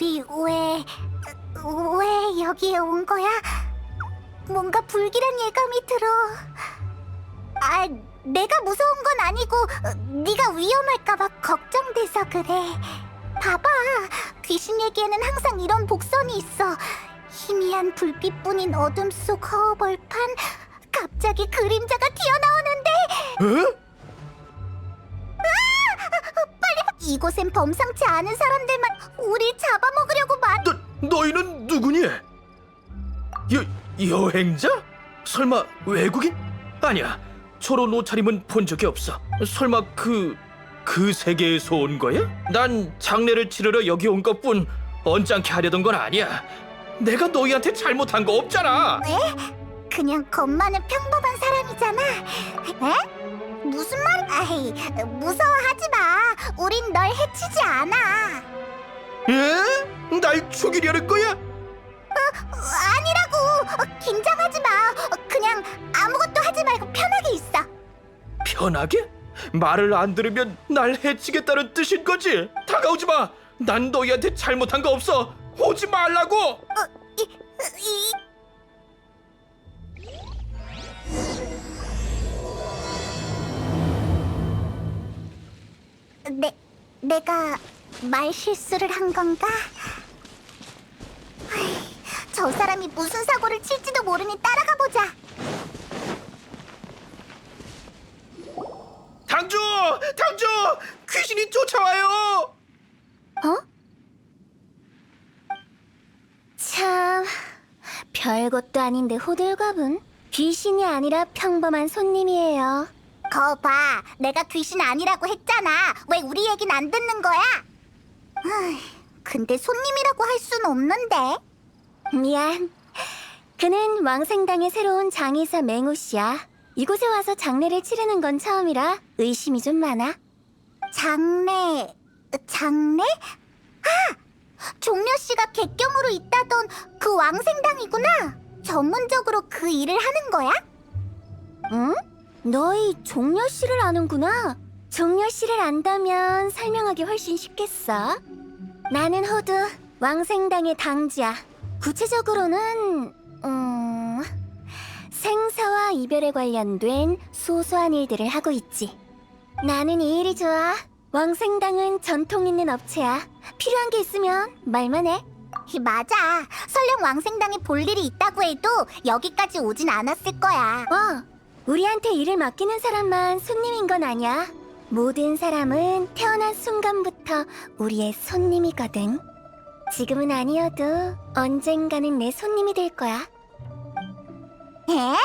우리 왜 여기에 온 거야? 뭔가 불길한 예감이 들어. 아, 내가 무서운 건 아니고 네가 위험할까봐 걱정돼서 그래. 봐봐, 귀신에게는 항상 이런 복선이 있어. 희미한 불빛뿐인 어둠 속 허허벌판, 갑자기 그림자가 튀어나오는데. 에? 이곳엔 범상치 않은 사람들만 우릴 잡아먹으려고 너희는 누구니? 여행자? 설마 외국인? 아니야, 저런 옷차림은 본 적이 없어. 설마 그 세계에서 온 거야? 난 장례를 치르러 여기 온 것뿐 언짢게 하려던 건 아니야. 내가 너희한테 잘못한 거 없잖아. 왜? 그냥 겁 많은 평범한 사람이잖아. 에? 무슨 말? 아이, 무서워하지 마. 우린 널 해치지 않아. 에? 날 죽이려는 거야? 아니라고. 긴장하지 마. 그냥 아무것도 하지 말고 편하게 있어. 편하게? 말을 안 들으면 날 해치겠다는 뜻인 거지? 다가오지 마. 난 너희한테 잘못한 거 없어. 오지 말라고. 이... 내가 말 실수를 한 건가? 저 사람이 무슨 사고를 칠지도 모르니 따라가 보자. 당주! 귀신이 쫓아와요! 참, 별것도 아닌데 호들갑은. 귀신이 아니라 평범한 손님이에요. 거봐, 내가 귀신 아니라고 했잖아. 왜 우리 얘긴 안 듣는 거야? 근데 손님이라고 할 순 없는데. 미안. 그는 왕생당의 새로운 장의사 맹우 씨야. 이곳에 와서 장례를 치르는 건 처음이라 의심이 좀 많아. 장례? 종려 씨가 객경으로 있다던 그 왕생당이구나. 전문적으로 그 일을 하는 거야? 응? 너희 종려 씨를 아는구나. 종려 씨를 안다면 설명하기 훨씬 쉽겠어. 나는 호두, 왕생당의 당지야. 구체적으로는 생사와 이별에 관련된 소소한 일들을 하고 있지. 나는 이 일이 좋아. 왕생당은 전통 있는 업체야. 필요한 게 있으면 말만 해. 맞아. 설령 왕생당에 볼 일이 있다고 해도 여기까지 오진 않았을 거야. 우리한테 일을 맡기는 사람만 손님인 건 아니야. 모든 사람은 태어난 순간부터 우리의 손님이거든. 지금은 아니어도 언젠가는 내 손님이 될 거야. 에?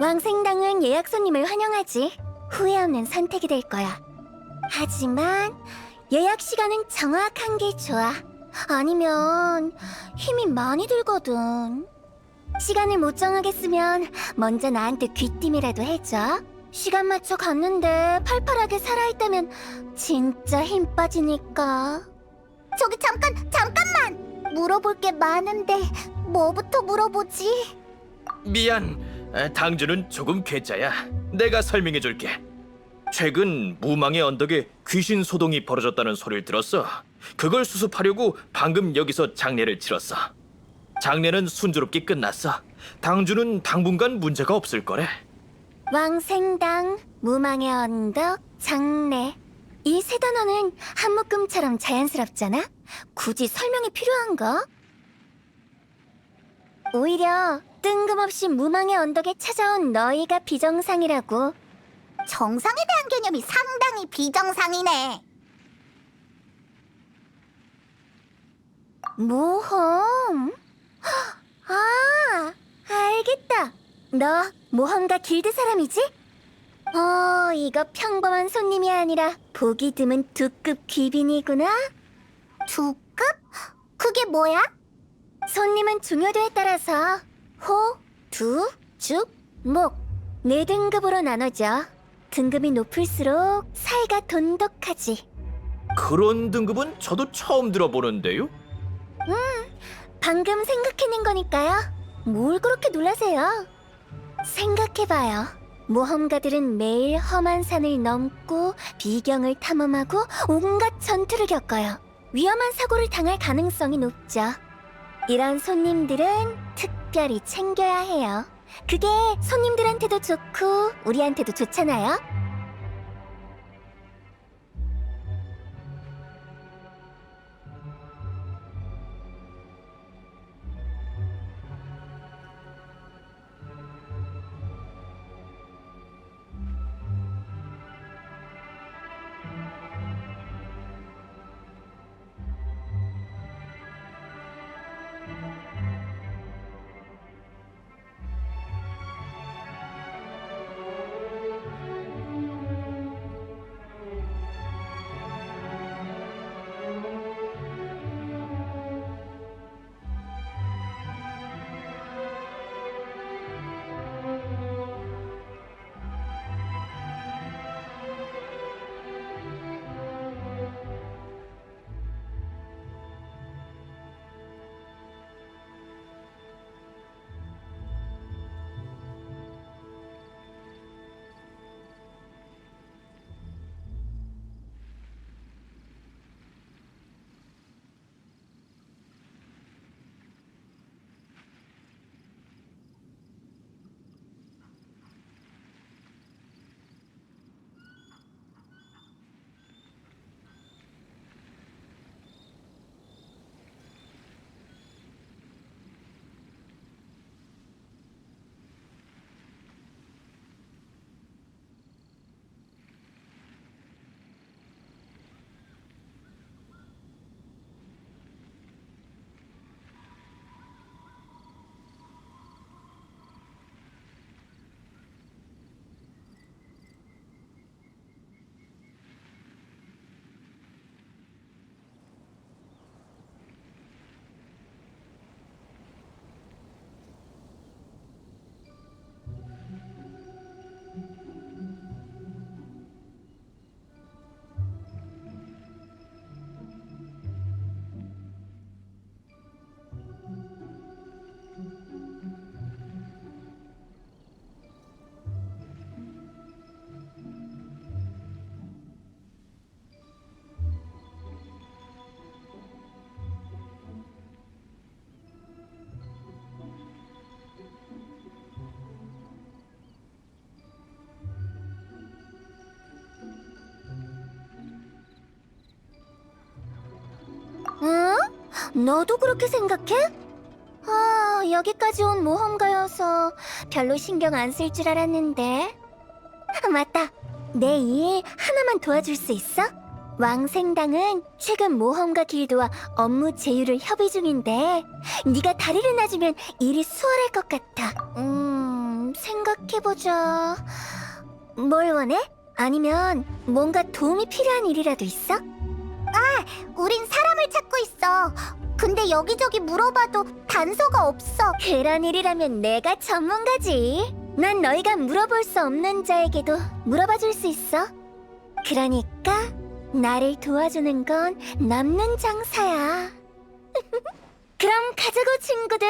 왕생당은 예약 손님을 환영하지. 후회 없는 선택이 될 거야. 하지만 예약 시간은 정확한 게 좋아. 아니면 힘이 많이 들거든. 시간을 못 정하겠으면 먼저 나한테 귀띔이라도 해줘. 시간 맞춰 갔는데 팔팔하게 살아있다면 진짜 힘 빠지니까. 저기 잠깐만! 물어볼 게 많은데 뭐부터 물어보지? 미안, 당주는 조금 괴짜야. 내가 설명해 줄게. 최근 무망의 언덕에 귀신 소동이 벌어졌다는 소리를 들었어. 그걸 수습하려고 방금 여기서 장례를 치렀어. 장례는 순조롭게 끝났어. 당주는 당분간 문제가 없을 거래. 왕생당, 무망의 언덕, 장례. 이 세 단어는 한 묶음처럼 자연스럽잖아? 굳이 설명이 필요한가? 오히려 뜬금없이 무망의 언덕에 찾아온 너희가 비정상이라고. 정상에 대한 개념이 상당히 비정상이네. 모험? 알겠다. 너 모험가 길드 사람이지? 이거 평범한 손님이 아니라 보기 드문 두급 귀빈이구나. 두급? 그게 뭐야? 손님은 중요도에 따라서 호, 두, 죽, 목 4등급으로 나눠져. 등급이 높을수록 사이가 돈독하지. 그런 등급은 저도 처음 들어보는데요. 방금 생각해낸 거니까요. 뭘 그렇게 놀라세요? 생각해봐요. 모험가들은 매일 험한 산을 넘고 비경을 탐험하고 온갖 전투를 겪어요. 위험한 사고를 당할 가능성이 높죠. 이런 손님들은 특별히 챙겨야 해요. 그게 손님들한테도 좋고 우리한테도 좋잖아요. 응? 너도 그렇게 생각해? 아, 여기까지 온 모험가여서 별로 신경 안 쓸 줄 알았는데. 맞다. 내 일 하나만 도와줄 수 있어? 왕생당은 최근 모험가 길드와 업무 제휴를 협의 중인데 네가 다리를 놔주면 일이 수월할 것 같아. 생각해보자. 뭘 원해? 아니면 뭔가 도움이 필요한 일이라도 있어? 우린 사람을 찾고 있어. 근데 여기저기 물어봐도 단서가 없어. 그런 일이라면 내가 전문가지. 난 너희가 물어볼 수 없는 자에게도 물어봐 줄 수 있어. 그러니까 나를 도와주는 건 남는 장사야. 그럼 가자고 친구들.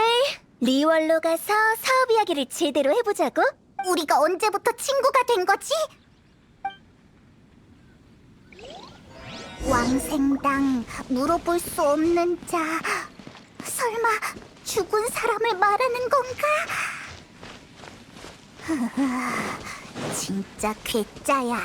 리월로 가서 사업 이야기를 제대로 해보자고. 우리가 언제부터 친구가 된 거지? 왕생당, 물어볼 수 없는 자. 설마 죽은 사람을 말하는 건가? 진짜 괴짜야.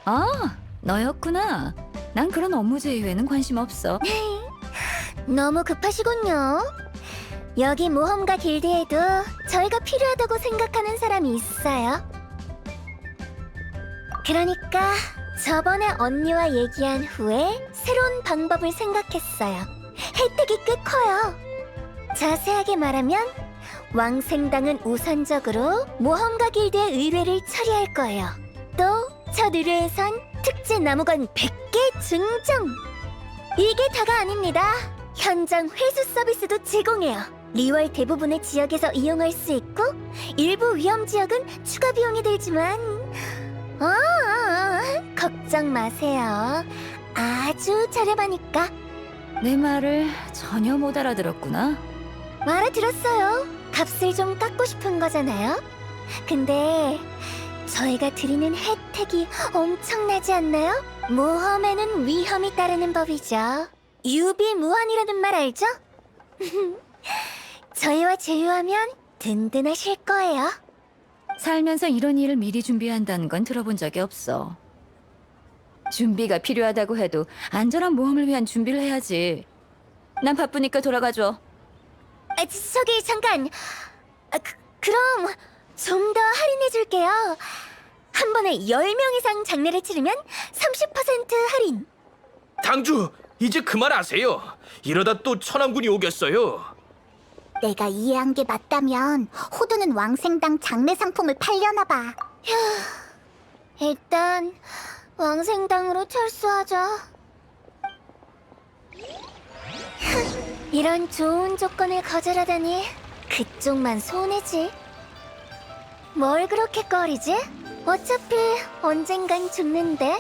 아, 너였구나. 난 그런 업무 제휴에는 관심 없어. 너무 급하시군요. 여기 모험가 길드에도 저희가 필요하다고 생각하는 사람이 있어요. 그러니까 저번에 언니와 얘기한 후에 새로운 방법을 생각했어요. 혜택이 꽤 커요. 자세하게 말하면 왕생당은 우선적으로 모험가 길드의 의뢰를 처리할 거예요. 또 첫 의뢰에선 특제 나무건 100개 증정! 이게 다가 아닙니다. 현장 회수 서비스도 제공해요. 리월 대부분의 지역에서 이용할 수 있고 일부 위험 지역은 추가 비용이 들지만 걱정 마세요. 아주 저렴하니까. 내 말을 전혀 못 알아들었구나. 알아들었어요. 값을 좀 깎고 싶은 거잖아요. 근데 저희가 드리는 혜택이 엄청나지 않나요? 모험에는 위험이 따르는 법이죠. 유비무환이라는 말 알죠? 저희와 제휴하면 든든하실 거예요. 살면서 이런 일을 미리 준비한다는 건 들어본 적이 없어. 준비가 필요하다고 해도 안전한 모험을 위한 준비를 해야지. 난 바쁘니까 돌아가줘. 저기 잠깐. 그럼 좀 더 할인해 줄게요. 한 번에 10명 이상 장례를 치르면 30% 할인. 당주, 이제 그만하세요. 이러다 또 천왕군이 오겠어요. 내가 이해한 게 맞다면 호두는 왕생당 장례 상품을 팔려나 봐. 일단 왕생당으로 철수하자. 이런 좋은 조건을 거절하다니 그쪽만 손해지. 뭘 그렇게 꺼리지? 어차피 언젠간 죽는데.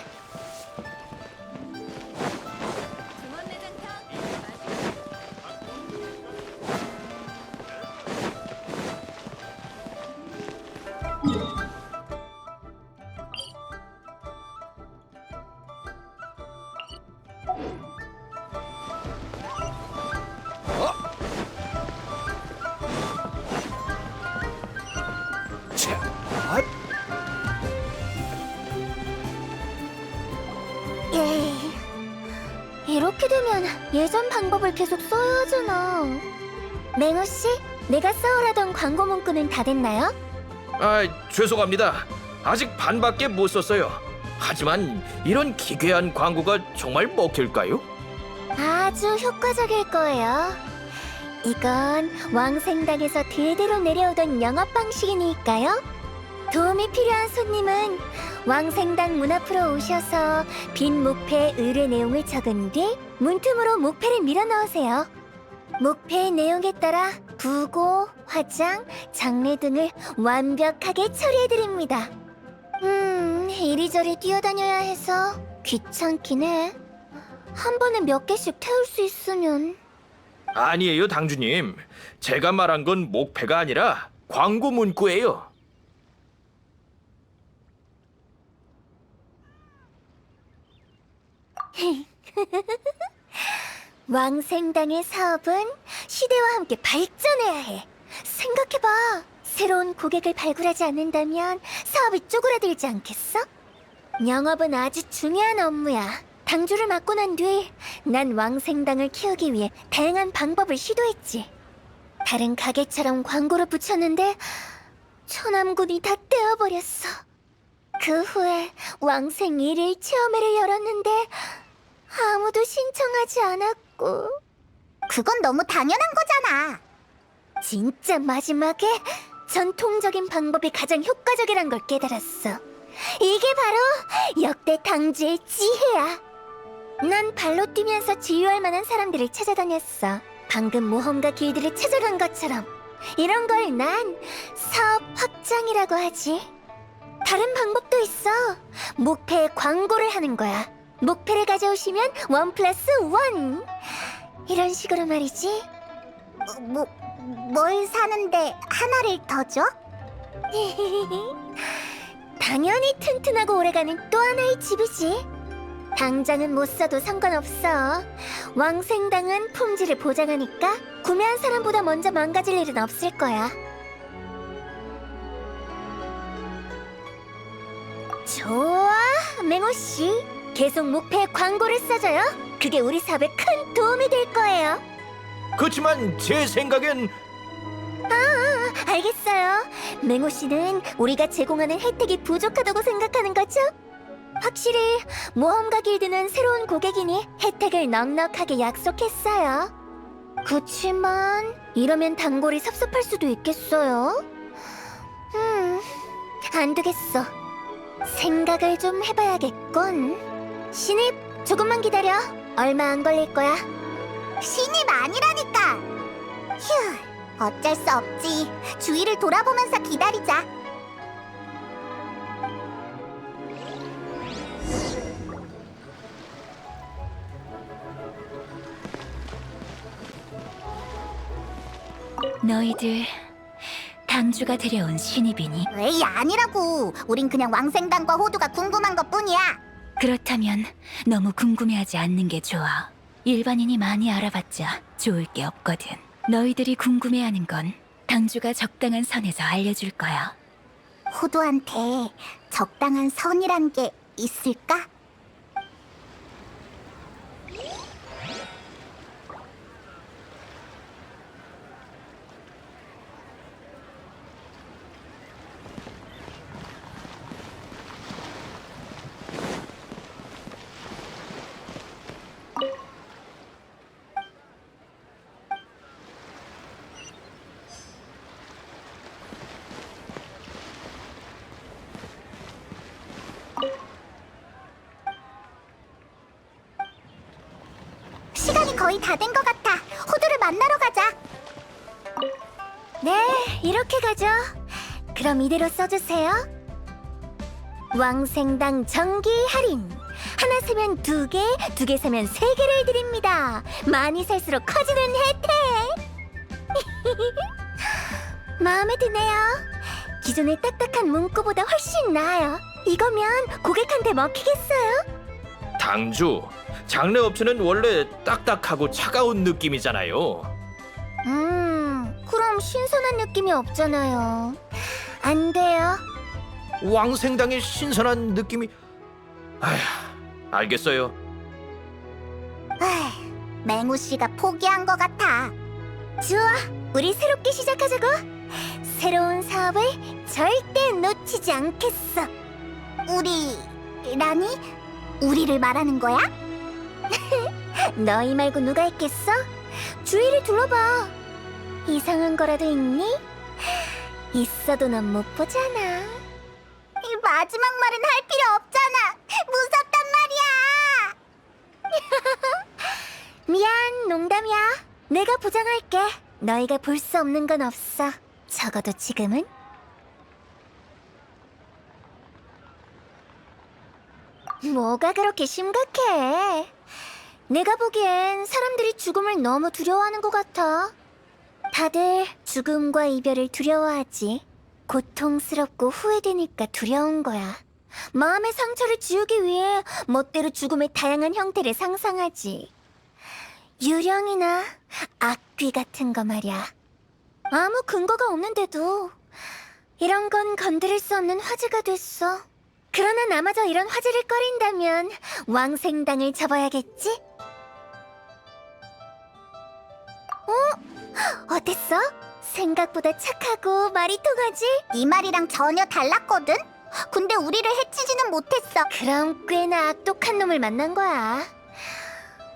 에이, 이렇게 되면 예전 방법을 계속 써야 하잖아. 맹호 씨, 내가 써오라던 광고 문구는 다 됐나요? 죄송합니다. 아직 반밖에 못 썼어요. 하지만 이런 기괴한 광고가 정말 먹힐까요? 아주 효과적일 거예요. 이건 왕생당에서 대대로 내려오던 영업 방식이니까요. 도움이 필요한 손님은 왕생당 문 앞으로 오셔서 빈 목패에 의뢰 내용을 적은 뒤 문틈으로 목패를 밀어 넣으세요. 목패의 내용에 따라 부고, 화장, 장례 등을 완벽하게 처리해드립니다. 이리저리 뛰어다녀야 해서 귀찮긴 해. 한 번에 몇 개씩 태울 수 있으면. 아니에요, 당주님. 제가 말한 건 목패가 아니라 광고 문구예요. 왕생당의 사업은 시대와 함께 발전해야 해. 생각해봐. 새로운 고객을 발굴하지 않는다면 사업이 쪼그라들지 않겠어? 영업은 아주 중요한 업무야. 당주를 맡고 난 뒤 난 왕생당을 키우기 위해 다양한 방법을 시도했지. 다른 가게처럼 광고를 붙였는데 천암군이 다 떼어버렸어. 그 후에 왕생 1일 체험회를 열었는데 아무도 신청하지 않았고. 그건 너무 당연한 거잖아. 진짜 마지막에 전통적인 방법이 가장 효과적이란 걸 깨달았어. 이게 바로 역대 당주의 지혜야. 난 발로 뛰면서 지휘할 만한 사람들을 찾아다녔어. 방금 모험가 길드를 찾아간 것처럼. 이런 걸 난 사업 확장이라고 하지. 다른 방법도 있어. 목패에 광고를 하는 거야. 목패를 가져오시면 1+1 이런 식으로 말이지. 뭘 사는데 하나를 더 줘? 당연히 튼튼하고 오래가는 또 하나의 집이지. 당장은 못 사도 상관없어. 왕생당은 품질을 보장하니까 구매한 사람보다 먼저 망가질 일은 없을 거야. 좋아, 맹호씨. 계속 목패에 광고를 써줘요. 그게 우리 사업에 큰 도움이 될 거예요. 그렇지만 제 생각엔 알겠어요. 맹호씨는 우리가 제공하는 혜택이 부족하다고 생각하는 거죠? 확실히 모험가 길드는 새로운 고객이니 혜택을 넉넉하게 약속했어요. 그치만 이러면 단골이 섭섭할 수도 있겠어요. 안 되겠어. 생각을 좀 해봐야겠군. 신입, 조금만 기다려. 얼마 안 걸릴 거야. 신입 아니라니까. 휴, 어쩔 수 없지. 주위를 돌아보면서 기다리자. 너희들 당주가 데려온 신입이니? 에이, 아니라고. 우린 그냥 왕생당과 호두가 궁금한 것뿐이야. 그렇다면 너무 궁금해하지 않는 게 좋아. 일반인이 많이 알아봤자 좋을 게 없거든. 너희들이 궁금해하는 건 당주가 적당한 선에서 알려줄 거야. 호두한테 적당한 선이란 게 있을까? 시간이 거의 다 된 것 같아. 호두를 만나러 가자. 네, 이렇게 가죠. 그럼 이대로 써주세요. 왕생당 정기 할인. 하나 사면 2개, 2개 사면 3개를 드립니다. 많이 살수록 커지는 혜택. 마음에 드네요. 기존의 딱딱한 문구보다 훨씬 나아요. 이거면 고객한테 먹히겠어요? 당주, 장례 업체는 원래 딱딱하고 차가운 느낌이잖아요. 그럼 신선한 느낌이 없잖아요. 안 돼요. 왕생당의 신선한 느낌이... 아휴, 알겠어요. 맹우 씨가 포기한 것 같아. 좋아, 우리 새롭게 시작하자고. 새로운 사업을 절대 놓치지 않겠어. 우리라니? 우리를 말하는 거야? 너희 말고 누가 있겠어? 주위를 둘러봐. 이상한 거라도 있니? 있어도 넌 못 보잖아. 이 마지막 말은 할 필요 없잖아. 무섭단 말이야. 미안, 농담이야. 내가 보장할게. 너희가 볼 수 없는 건 없어. 적어도 지금은. 뭐가 그렇게 심각해? 내가 보기엔 사람들이 죽음을 너무 두려워하는 것 같아. 다들 죽음과 이별을 두려워하지. 고통스럽고 후회되니까 두려운 거야. 마음의 상처를 지우기 위해 멋대로 죽음의 다양한 형태를 상상하지. 유령이나 악귀 같은 거 말이야. 아무 근거가 없는데도 이런 건 건드릴 수 없는 화제가 됐어. 그러나 나마저 이런 화제를 꺼린다면 왕생당을 접어야겠지? 어땠어? 생각보다 착하고 말이 통하지? 네 말이랑 전혀 달랐거든? 근데 우리를 해치지는 못했어. 그럼 꽤나 악독한 놈을 만난 거야.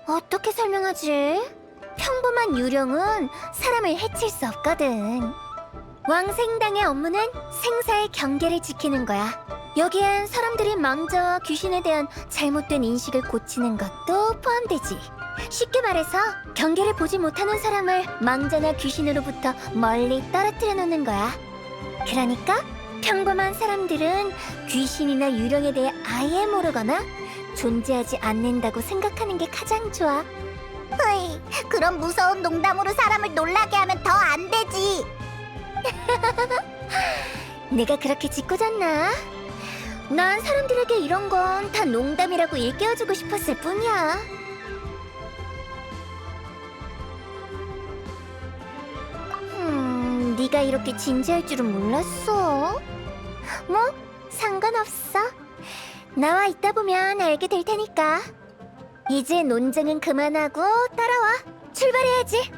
어떻게 설명하지? 평범한 유령은 사람을 해칠 수 없거든. 왕생당의 업무는 생사의 경계를 지키는 거야. 여기엔 사람들이 망자와 귀신에 대한 잘못된 인식을 고치는 것도 포함되지. 쉽게 말해서 경계를 보지 못하는 사람을 망자나 귀신으로부터 멀리 떨어뜨려 놓는 거야. 그러니까 평범한 사람들은 귀신이나 유령에 대해 아예 모르거나 존재하지 않는다고 생각하는 게 가장 좋아. 으이, 그런 무서운 농담으로 사람을 놀라게 하면 더 안 되지. 내가 그렇게 짓궂었나? 난 사람들에게 이런 건 다 농담이라고 일깨워주고 싶었을 뿐이야. 네가 이렇게 진지할 줄은 몰랐어. 뭐, 상관없어. 나와 있다 보면 알게 될 테니까. 이제 논쟁은 그만하고 따라와. 출발해야지.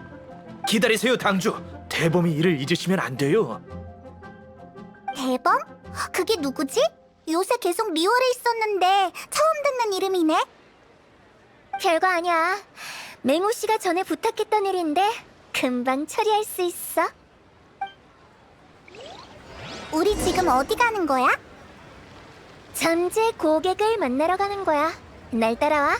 기다리세요, 당주. 대범이 일을 잊으시면 안 돼요. 대범? 그게 누구지? 요새 계속 리월에 있었는데 처음 듣는 이름이네. 별거 아니야. 맹호 씨가 전에 부탁했던 일인데 금방 처리할 수 있어. 우리 지금 어디 가는 거야? 잠재 고객을 만나러 가는 거야. 날 따라와.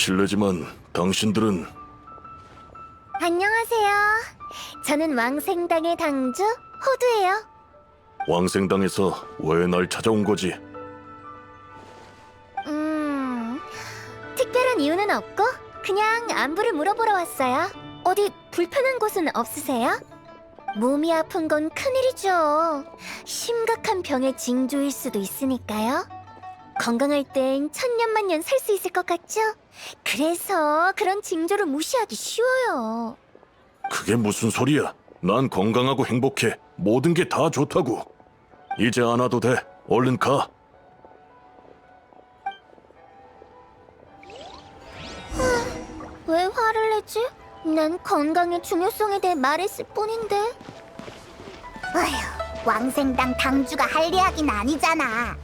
실례지만 당신들은 안녕하세요. 저는 왕생당의 당주 호두예요. 왕생당에서 왜 날 찾아온 거지? 특별한 이유는 없고 그냥 안부를 물어보러 왔어요. 어디 불편한 곳은 없으세요? 몸이 아픈 건 큰일이죠. 심각한 병의 징조일 수도 있으니까요. 건강할 땐 천년만년 살 수 있을 것 같죠? 그래서 그런 징조를 무시하기 쉬워요. 그게 무슨 소리야? 난 건강하고 행복해. 모든 게 다 좋다고. 이제 안 와도 돼. 얼른 가. 왜 화를 내지? 난 건강의 중요성에 대해 말했을 뿐인데. 어휴, 왕생당 당주가 할 이야기는 아니잖아.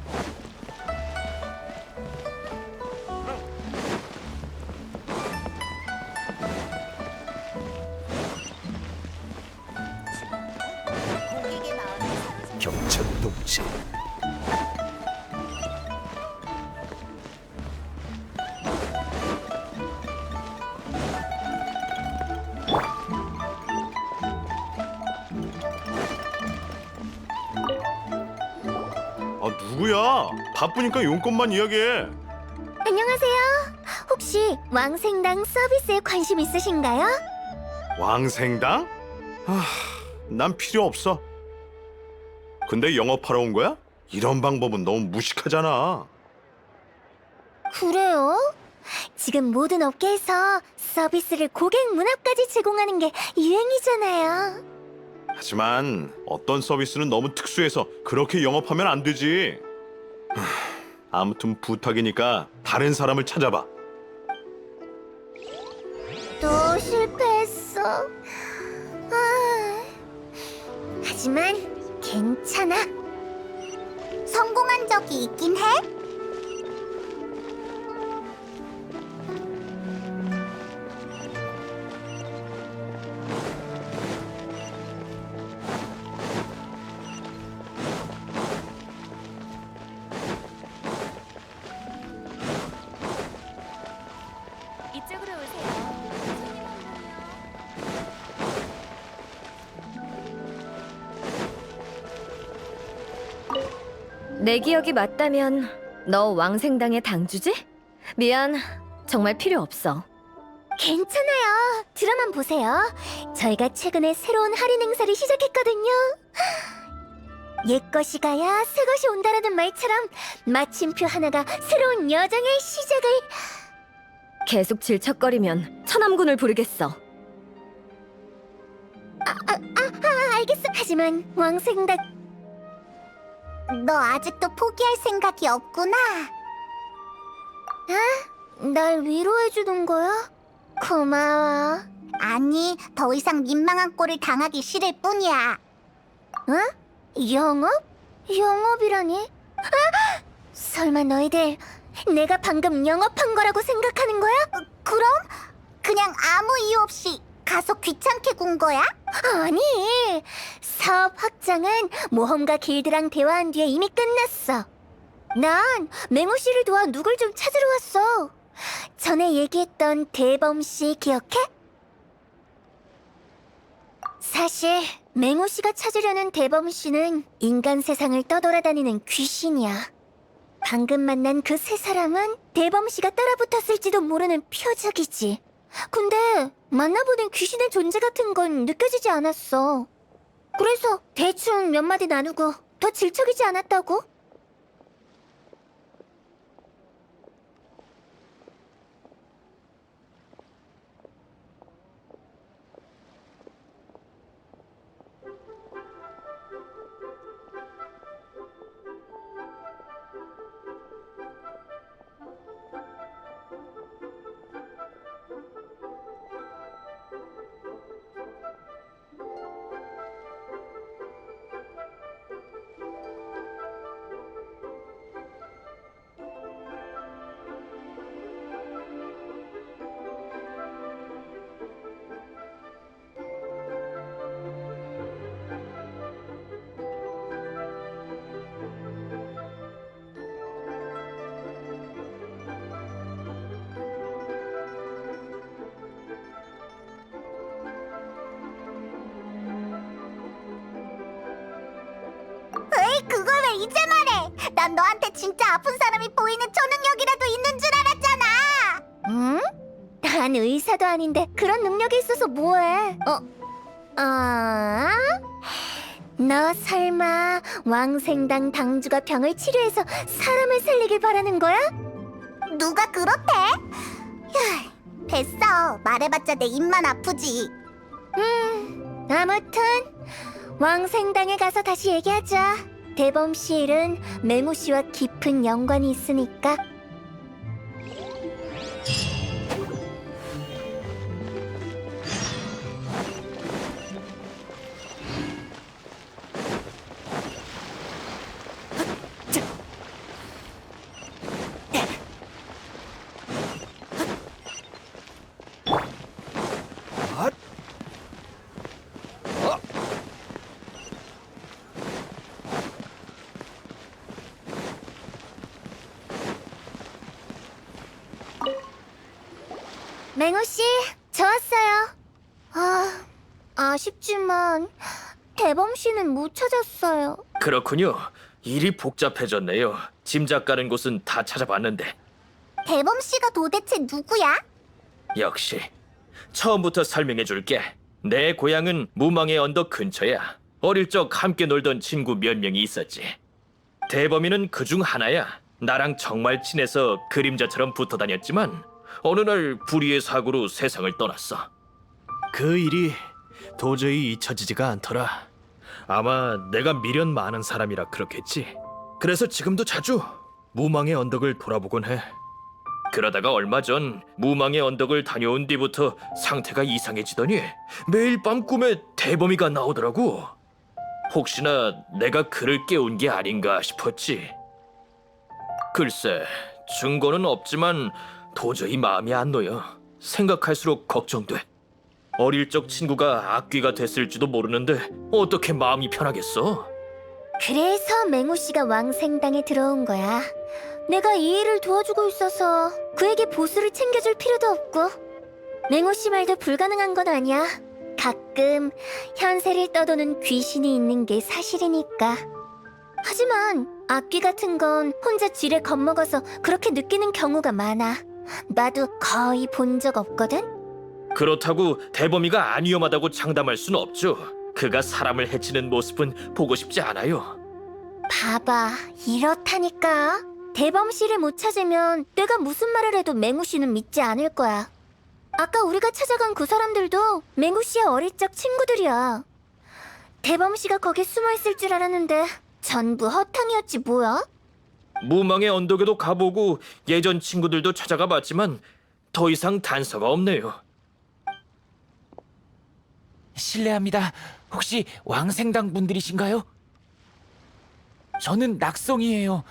경천 동지 아, 누구야? 바쁘니까 용건만 이야기해. 안녕하세요. 혹시 왕생당 서비스에 관심 있으신가요? 왕생당? 아, 난 필요 없어. 근데 영업하러 온 거야? 이런 방법은 너무 무식하잖아. 그래요? 지금 모든 업계에서 서비스를 고객 문 앞까지 제공하는 게 유행이잖아요. 하지만 어떤 서비스는 너무 특수해서 그렇게 영업하면 안 되지. 아무튼 부탁이니까 다른 사람을 찾아봐. 또 실패했어. 하지만 괜찮아. 성공한 적이 있긴 해? 이쪽으로 오세요. 내 기억이 맞다면 너 왕생당의 당주지? 미안, 정말 필요 없어. 괜찮아요. 드라마 보세요. 저희가 최근에 새로운 할인 행사를 시작했거든요. 옛것이 가야 새것이 온다라는 말처럼 마침표 하나가 새로운 여정의 시작을. 계속 질척거리면 천암군을 부르겠어. 알겠어. 하지만 왕생당 너 아직도 포기할 생각이 없구나. 날 위로해주는 거야? 고마워. 아니, 더 이상 민망한 꼴을 당하기 싫을 뿐이야. 영업? 영업이라니? 설마 너희들 내가 방금 영업한 거라고 생각하는 거야? 그럼? 그냥 아무 이유 없이 가서 귀찮게 군 거야? 아니, 사업 확장은 모험가 길드랑 대화한 뒤에 이미 끝났어. 난 맹우 씨를 도와 누굴 좀 찾으러 왔어. 전에 얘기했던 대범 씨 기억해? 사실 맹우 씨가 찾으려는 대범 씨는 인간 세상을 떠돌아다니는 귀신이야. 방금 만난 그 세 사람은 대범 씨가 따라붙었을지도 모르는 표적이지. 근데 만나보는 귀신의 존재 같은 건 느껴지지 않았어. 그래서 대충 몇 마디 나누고 더 질척이지 않았다고? 그걸 왜 이제 말해? 난 너한테 진짜 아픈 사람이 보이는 초능력이라도 있는 줄 알았잖아. 응? 난 의사도 아닌데 그런 능력이 있어서 뭐해? 너 설마 왕생당 당주가 병을 치료해서 사람을 살리길 바라는 거야? 누가 그렇대? 휴, 됐어. 말해봤자 내 입만 아프지. 아무튼 왕생당에 가서 다시 얘기하자. 대범 씨 일은 맹우 씨와 깊은 연관이 있으니까. 맹우 씨, 저 왔어요. 아쉽지만 대범 씨는 못 찾았어요. 그렇군요. 일이 복잡해졌네요. 짐작 가는 곳은 다 찾아봤는데 대범 씨가 도대체 누구야? 역시 처음부터 설명해 줄게. 내 고향은 무망의 언덕 근처야. 어릴 적 함께 놀던 친구 몇 명이 있었지. 대범이는 그중 하나야. 나랑 정말 친해서 그림자처럼 붙어 다녔지만 어느 날 불의의 사고로 세상을 떠났어. 그 일이 도저히 잊혀지지가 않더라. 아마 내가 미련 많은 사람이라 그렇겠지. 그래서 지금도 자주 무망의 언덕을 돌아보곤 해. 그러다가 얼마 전 무망의 언덕을 다녀온 뒤부터 상태가 이상해지더니 매일 밤 꿈에 대범이가 나오더라고. 혹시나 내가 그를 깨운 게 아닌가 싶었지. 글쎄, 증거는 없지만 도저히 마음이 안 놓여. 생각할수록 걱정돼. 어릴 적 친구가 악귀가 됐을지도 모르는데 어떻게 마음이 편하겠어? 그래서 맹우 씨가 왕생당에 들어온 거야. 내가 이 일을 도와주고 있어서 그에게 보수를 챙겨줄 필요도 없고. 맹우 씨 말도 불가능한 건 아니야. 가끔 현세를 떠도는 귀신이 있는 게 사실이니까. 하지만 악귀 같은 건 혼자 쥐를 겁먹어서 그렇게 느끼는 경우가 많아. 나도 거의 본 적 없거든? 그렇다고 대범이가 안 위험하다고 장담할 순 없죠. 그가 사람을 해치는 모습은 보고 싶지 않아요. 봐봐, 이렇다니까. 대범 씨를 못 찾으면 내가 무슨 말을 해도 맹우 씨는 믿지 않을 거야. 아까 우리가 찾아간 그 사람들도 맹우 씨의 어릴 적 친구들이야. 대범 씨가 거기 숨어 있을 줄 알았는데 전부 허탕이었지 뭐야? 무망의 언덕에도 가보고 예전 친구들도 찾아가 봤지만 더 이상 단서가 없네요. 실례합니다. 혹시 왕생당 분들이신가요? 저는 낙성이에요.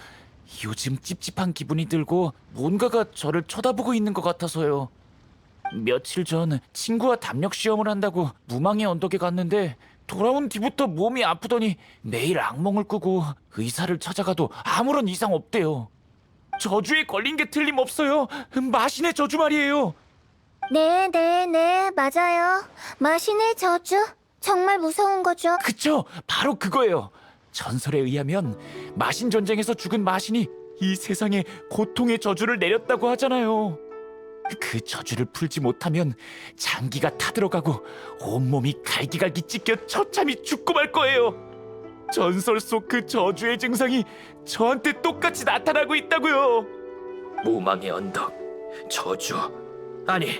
요즘 찝찝한 기분이 들고 뭔가가 저를 쳐다보고 있는 것 같아서요. 며칠 전 친구와 담력 시험을 한다고 무망의 언덕에 갔는데 돌아온 뒤부터 몸이 아프더니 매일 악몽을 꾸고 의사를 찾아가도 아무런 이상 없대요. 저주에 걸린 게 틀림없어요. 마신의 저주 말이에요. 네, 맞아요. 마신의 저주. 정말 무서운 거죠. 그쵸? 바로 그거예요. 전설에 의하면 마신 전쟁에서 죽은 마신이 이 세상에 고통의 저주를 내렸다고 하잖아요. 그 저주를 풀지 못하면 장기가 타들어가고 온몸이 갈기갈기 찢겨 처참히 죽고 말 거예요. 전설 속 그 저주의 증상이 저한테 똑같이 나타나고 있다고요. 무망의 언덕, 저주. 아니,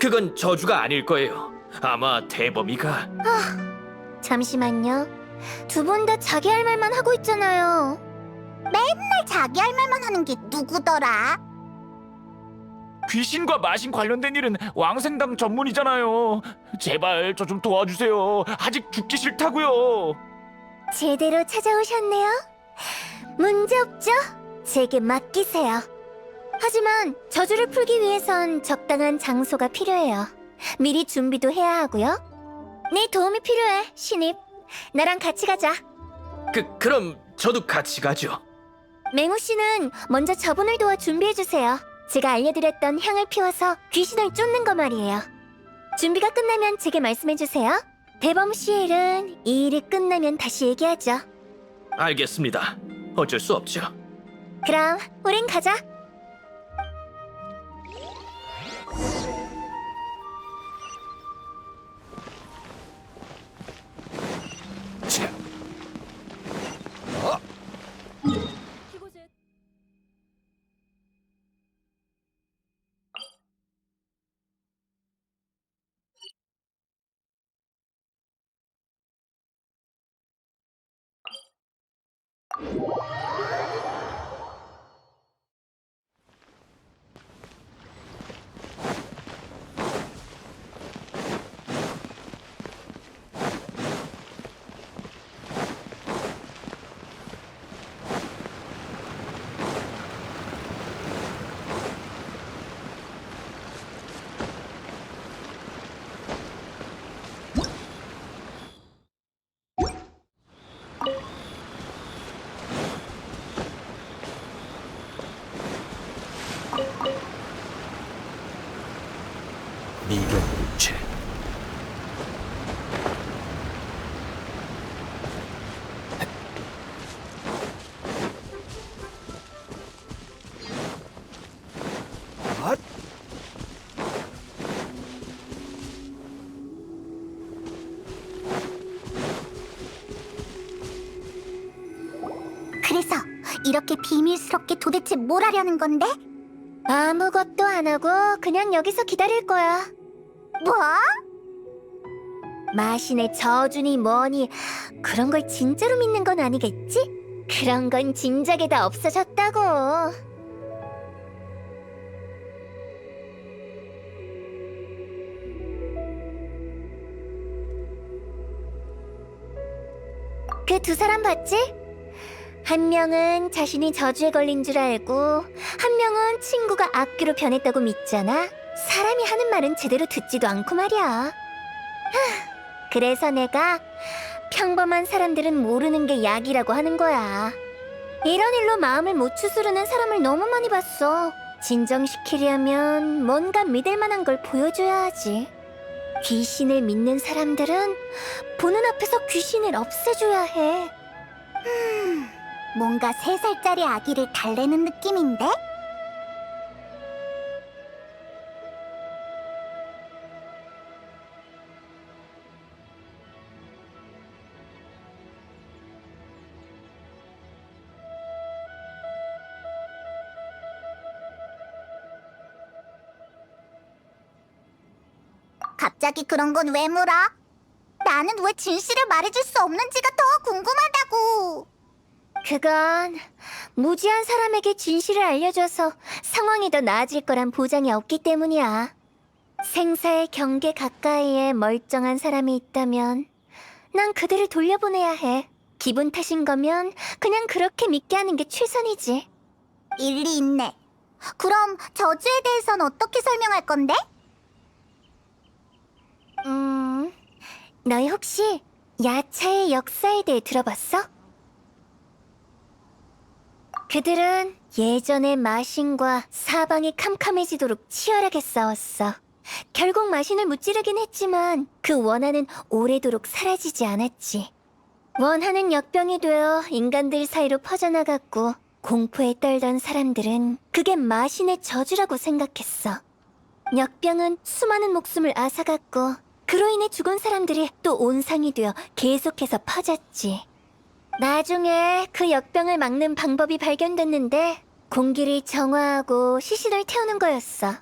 그건 저주가 아닐 거예요. 아마 대범이가 잠시만요. 두 분 다 자기 할 말만 하고 있잖아요. 맨날 자기 할 말만 하는 게 누구더라? 귀신과 마신 관련된 일은 왕생당 전문이잖아요. 제발 저 좀 도와주세요. 아직 죽기 싫다고요. 제대로 찾아오셨네요. 문제없죠? 제게 맡기세요. 하지만 저주를 풀기 위해선 적당한 장소가 필요해요. 미리 준비도 해야 하고요. 네 도움이 필요해, 신입. 나랑 같이 가자. 그럼 저도 같이 가죠. 맹우 씨는 먼저 저분을 도와 준비해주세요. 제가 알려드렸던 향을 피워서 귀신을 쫓는 거 말이에요. 준비가 끝나면 제게 말씀해주세요. 대범 씨의 일은 이 일이 끝나면 다시 얘기하죠. 알겠습니다. 어쩔 수 없죠. 그럼 우린 가자. 자, 네가 물체. 앗! 그래서 이렇게 비밀스럽게 도대체 뭘 하려는 건데? 아무것도 안 하고 그냥 여기서 기다릴 거야. 뭐? 마신의 저주니 뭐니 그런 걸 진짜로 믿는 건 아니겠지? 그런 건 진작에 다 없어졌다고. 그 두 사람 봤지? 한 명은 자신이 저주에 걸린 줄 알고 한 명은 친구가 악귀로 변했다고 믿잖아. 사람이 하는 말은 제대로 듣지도 않고 말이야. 그래서 내가 평범한 사람들은 모르는 게 약이라고 하는 거야. 이런 일로 마음을 못 추스르는 사람을 너무 많이 봤어. 진정시키려면 뭔가 믿을 만한 걸 보여줘야 하지. 귀신을 믿는 사람들은 보는 앞에서 귀신을 없애줘야 해. 뭔가 3살짜리 아기를 달래는 느낌인데? 갑자기 그런 건 왜 물어? 나는 왜 진실을 말해줄 수 없는지가 더 궁금하다고. 그건 무지한 사람에게 진실을 알려줘서 상황이 더 나아질 거란 보장이 없기 때문이야. 생사의 경계 가까이에 멀쩡한 사람이 있다면 난 그들을 돌려보내야 해. 기분 탓인 거면 그냥 그렇게 믿게 하는 게 최선이지. 일리 있네. 그럼 저주에 대해선 어떻게 설명할 건데? 너희 혹시 야차의 역사에 대해 들어봤어? 그들은 예전에 마신과 사방이 캄캄해지도록 치열하게 싸웠어. 결국 마신을 무찌르긴 했지만 그 원한은 오래도록 사라지지 않았지. 원한은 역병이 되어 인간들 사이로 퍼져나갔고 공포에 떨던 사람들은 그게 마신의 저주라고 생각했어. 역병은 수많은 목숨을 앗아갔고 그로 인해 죽은 사람들이 또 온상이 되어 계속해서 퍼졌지. 나중에 그 역병을 막는 방법이 발견됐는데 공기를 정화하고 시신을 태우는 거였어.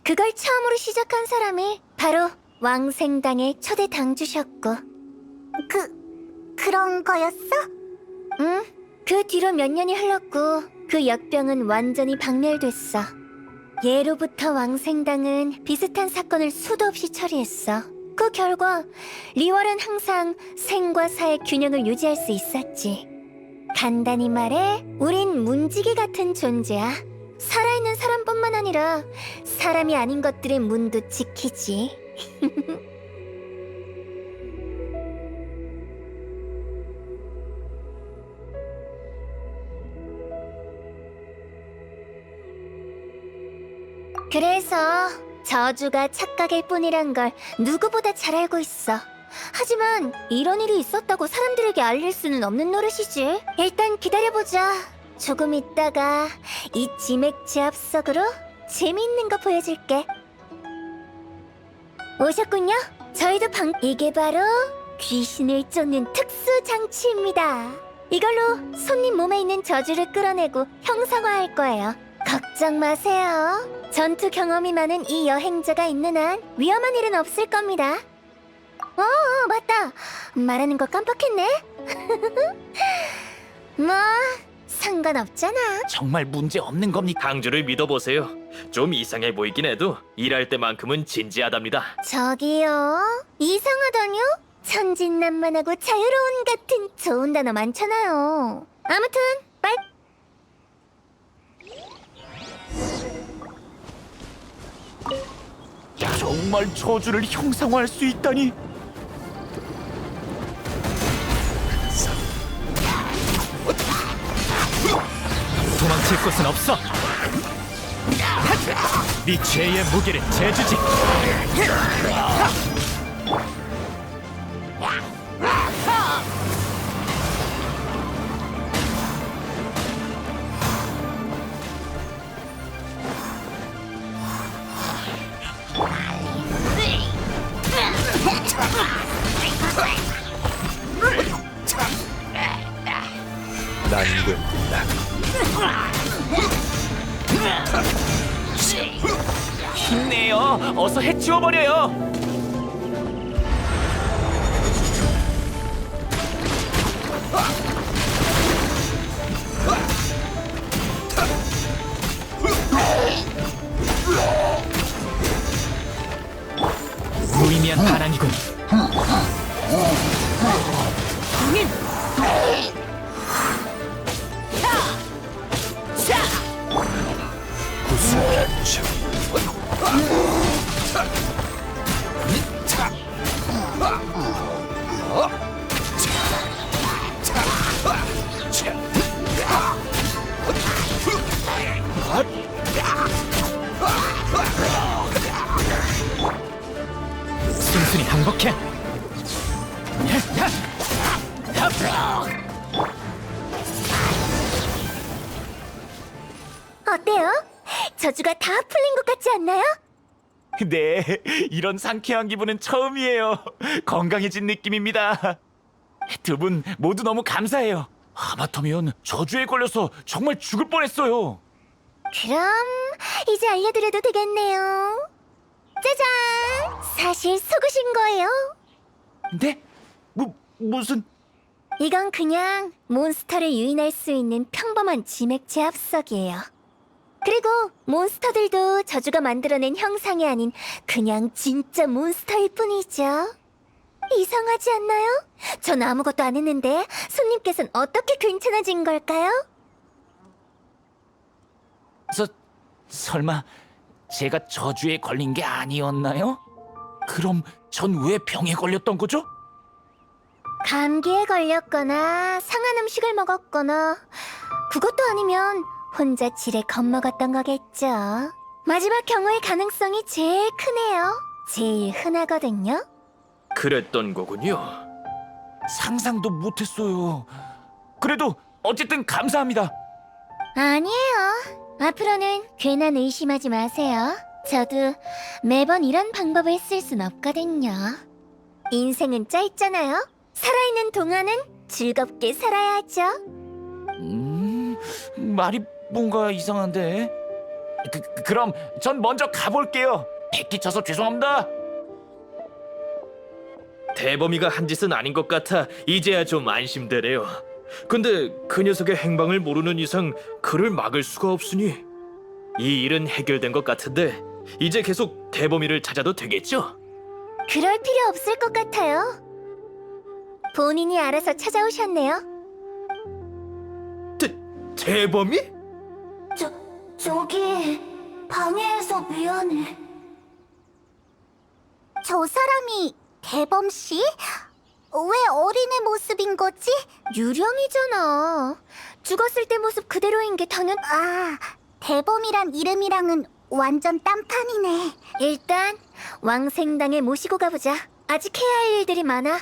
그걸 처음으로 시작한 사람이 바로 왕생당의 초대 당주셨고. 그런 거였어? 응? 그 뒤로 몇 년이 흘렀고 그 역병은 완전히 박멸됐어. 예로부터 왕생당은 비슷한 사건을 수도 없이 처리했어. 그 결과 리월은 항상 생과 사의 균형을 유지할 수 있었지. 간단히 말해 우린 문지기 같은 존재야. 살아있는 사람뿐만 아니라 사람이 아닌 것들의 문도 지키지. 그래서 저주가 착각일 뿐이란 걸 누구보다 잘 알고 있어. 하지만 이런 일이 있었다고 사람들에게 알릴 수는 없는 노릇이지. 일단 기다려보자. 조금 있다가 이 지맥 제압석으로 재미있는 거 보여줄게. 오셨군요. 저희도 이게 바로 귀신을 쫓는 특수 장치입니다. 이걸로 손님 몸에 있는 저주를 끌어내고 형상화할 거예요. 걱정 마세요. 전투 경험이 많은 이 여행자가 있는 한 위험한 일은 없을 겁니다. 맞다. 말하는 거 깜빡했네. 뭐 상관없잖아. 정말 문제 없는 겁니까? 당주를 믿어보세요. 좀 이상해 보이긴 해도 일할 때만큼은 진지하답니다. 저기요. 이상하다뇨? 천진난만하고 자유로운 같은 좋은 단어 많잖아요. 아무튼 빨리. 정말 저주를 형상화할 수 있다니. 도망칠 곳은 없어. 네 죄의 무게를 재주지. 난군다. 힘내요. 어서 해치워버려요. 무의미한 반항이군. 순순히 항복해. 어때요? 저주가 다 풀린 것 같지 않나요? 네, 이런 상쾌한 기분은 처음이에요. 건강해진 느낌입니다. 두 분 모두 너무 감사해요. 하마터면 저주에 걸려서 정말 죽을 뻔했어요. 그럼 이제 알려드려도 되겠네요. 짜잔! 사실 속으신 거예요. 네? 무슨... 이건 그냥 몬스터를 유인할 수 있는 평범한 지맥 제압석이에요. 그리고 몬스터들도 저주가 만들어낸 형상이 아닌 그냥 진짜 몬스터일 뿐이죠. 이상하지 않나요? 전 아무것도 안 했는데 손님께서는 어떻게 괜찮아진 걸까요? 설마 제가 저주에 걸린 게 아니었나요? 그럼 전 왜 병에 걸렸던 거죠? 감기에 걸렸거나 상한 음식을 먹었거나 그것도 아니면 혼자 지레 겁먹었던 거겠죠. 마지막 경우의 가능성이 제일 크네요. 제일 흔하거든요. 그랬던 거군요. 상상도 못했어요. 그래도 어쨌든 감사합니다. 아니에요. 앞으로는 괜한 의심하지 마세요. 저도 매번 이런 방법을 쓸 순 없거든요. 인생은 짧잖아요. 살아있는 동안은 즐겁게 살아야죠. 말이 뭔가 이상한데. 그럼 전 먼저 가볼게요. 백기쳐서 죄송합니다. 대범이가 한 짓은 아닌 것 같아 이제야 좀 안심되네요. 근데 그 녀석의 행방을 모르는 이상 그를 막을 수가 없으니 이 일은 해결된 것 같은데 이제 계속 대범이를 찾아도 되겠죠? 그럴 필요 없을 것 같아요. 본인이 알아서 찾아오셨네요. 대범이? 저기 방해해서 미안해. 저 사람이 대범 씨? 왜 어린애 모습인 거지? 유령이잖아. 죽었을 때 모습 그대로인 게 당연. 대범이란 이름이랑은 완전 딴판이네. 일단 왕생당에 모시고 가보자. 아직 해야 할 일들이 많아.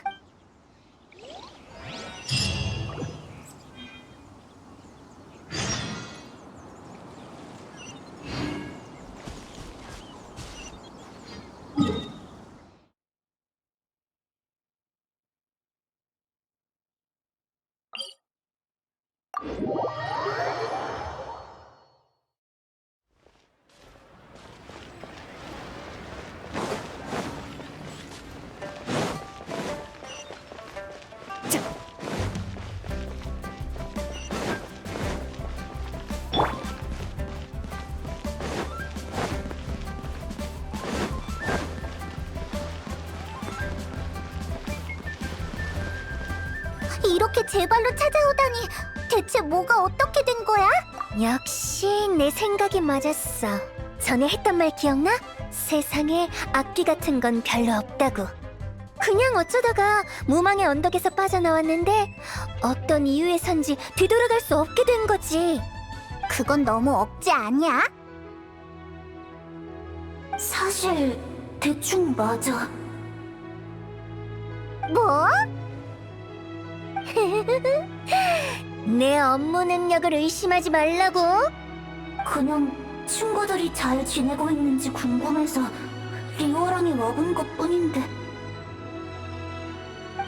이렇게 제 발로 찾아오다니 대체 뭐가 어떻게 된 거야? 역시 내 생각이 맞았어. 전에 했던 말 기억나? 세상에 악기 같은 건 별로 없다고. 그냥 어쩌다가 무망의 언덕에서 빠져나왔는데 어떤 이유에선지 뒤돌아갈 수 없게 된 거지. 그건 너무 억지 아니야? 사실 대충 맞아. 뭐? 내 업무 능력을 의심하지 말라고. 그냥 친구들이 잘 지내고 있는지 궁금해서 리오랑이 와본 것뿐인데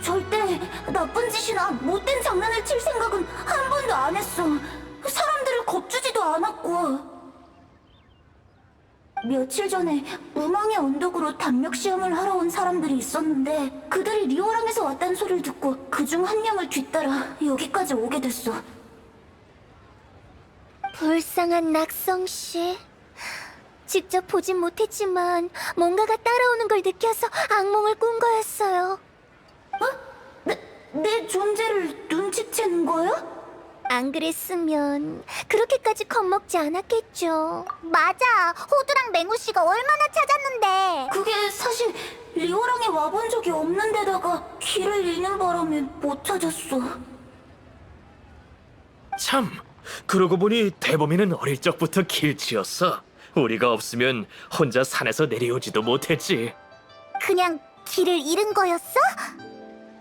절대 나쁜 짓이나 못된 장난을 칠 생각은 한 번도 안 했어. 사람들을 겁주지도 않았고. 며칠 전에 무망의 언덕으로 담력 시험을 하러 온 사람들이 있었는데 그들이 리오랑에서 왔다는 소리를 듣고 그중 한 명을 뒤따라 여기까지 오게 됐어. 불쌍한 낙성 씨. 직접 보진 못했지만 뭔가가 따라오는 걸 느껴서 악몽을 꾼 거였어요. 내 존재를 눈치챈 거야? 안 그랬으면 그렇게까지 겁먹지 않았겠죠. 맞아. 호두랑 맹우 씨가 얼마나 찾았는데. 그게 사실 리오랑에 와본 적이 없는 데다가 길을 잃는 바람에 못 찾았어. 참, 그러고 보니 대범이는 어릴 적부터 길치였어. 우리가 없으면 혼자 산에서 내려오지도 못했지. 그냥 길을 잃은 거였어?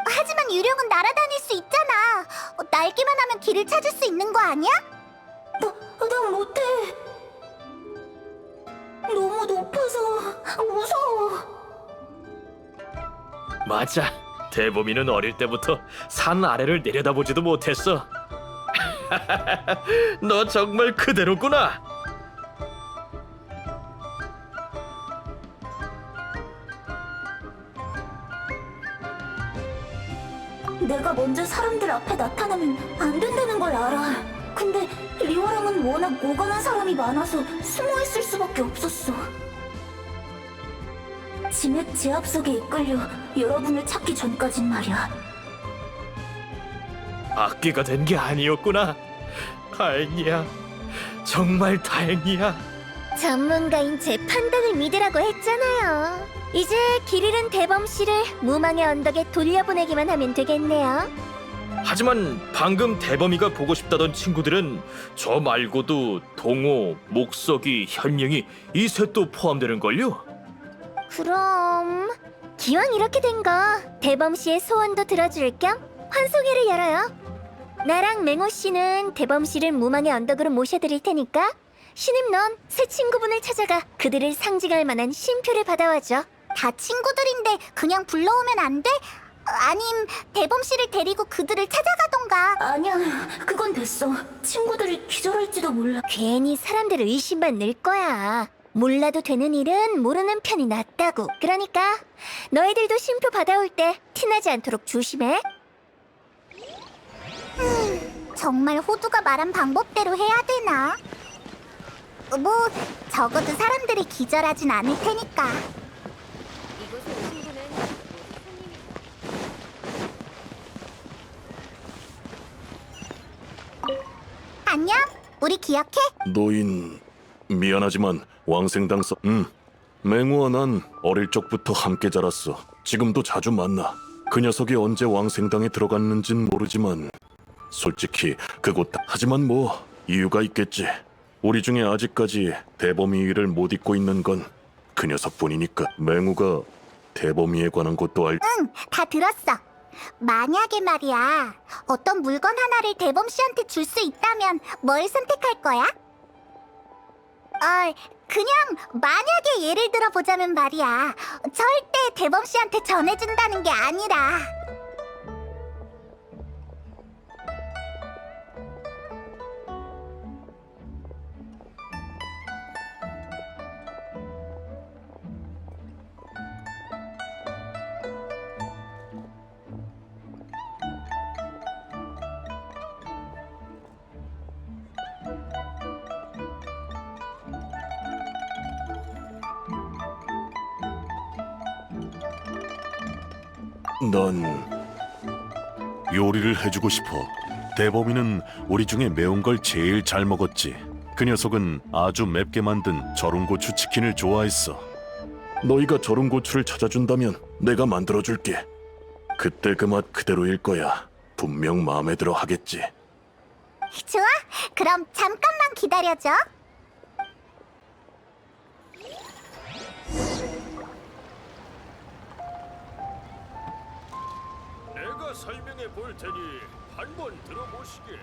하지만 유령은 날아다닐 수 있잖아. 날기만 하면 길을 찾을 수 있는 거 아니야? 난 못해. 너무 높아서 무서워. 맞아. 대범이는 어릴 때부터 산 아래를 내려다보지도 못했어. 너 정말 그대로구나. 내가 먼저 사람들 앞에 나타나면 안 된다는 걸 알아. 근데 리오랑은 워낙 오가는 사람이 많아서 숨어있을 수밖에 없었어. 진액 제압 속에 이끌려 여러분을 찾기 전까진 말이야. 악기가 된 게 아니었구나. 다행이야. 정말 다행이야. 전문가인 제 판단을 믿으라고 했잖아요. 이제 길 잃은 대범 씨를 무망의 언덕에 돌려보내기만 하면 되겠네요. 하지만 방금 대범이가 보고 싶다던 친구들은 저 말고도 동호, 목석이, 현명이 이 셋도 포함되는걸요? 그럼 기왕 이렇게 된 거 대범 씨의 소원도 들어줄 겸 환송회를 열어요. 나랑 맹호 씨는 대범 씨를 무망의 언덕으로 모셔드릴 테니까 신임 넌 새 친구분을 찾아가 그들을 상징할 만한 쉼표를 받아와줘. 다 친구들인데 그냥 불러오면 안 돼? 아님 대범 씨를 데리고 그들을 찾아가던가. 아니야, 그건 됐어. 친구들이 기절할지도 몰라. 괜히 사람들을 의심받을 거야. 몰라도 되는 일은 모르는 편이 낫다고. 그러니까 너희들도 쉼표 받아올 때 티나지 않도록 조심해. 정말 호두가 말한 방법대로 해야 되나? 뭐 적어도 사람들이 기절하진 않을 테니까. 안녕, 우리 기억해? 노인 미안하지만 왕생당서 맹우와 난 어릴 적부터 함께 자랐어. 지금도 자주 만나. 그 녀석이 언제 왕생당에 들어갔는진 모르지만 솔직히 그곳 하지만 뭐 이유가 있겠지. 우리 중에 아직까지 대범이 일을 못 잊고 있는 건 그 녀석뿐이니까. 맹우가 대범이에 관한 것도 알. 다 들었어. 만약에 말이야, 어떤 물건 하나를 대범 씨한테 줄 수 있다면 뭘 선택할 거야? 그냥 만약에 예를 들어 보자면 말이야, 절대 대범 씨한테 전해준다는 게 아니라. 넌 요리를 해주고 싶어. 대범이는 우리 중에 매운 걸 제일 잘 먹었지. 그 녀석은 아주 맵게 만든 절은 고추 치킨을 좋아했어. 너희가 절은 고추를 찾아준다면 내가 만들어줄게. 그때 그 맛 그대로일 거야. 분명 마음에 들어 하겠지. 좋아, 그럼 잠깐만 기다려줘. 내가 설명해 볼 테니 한번 들어보시게.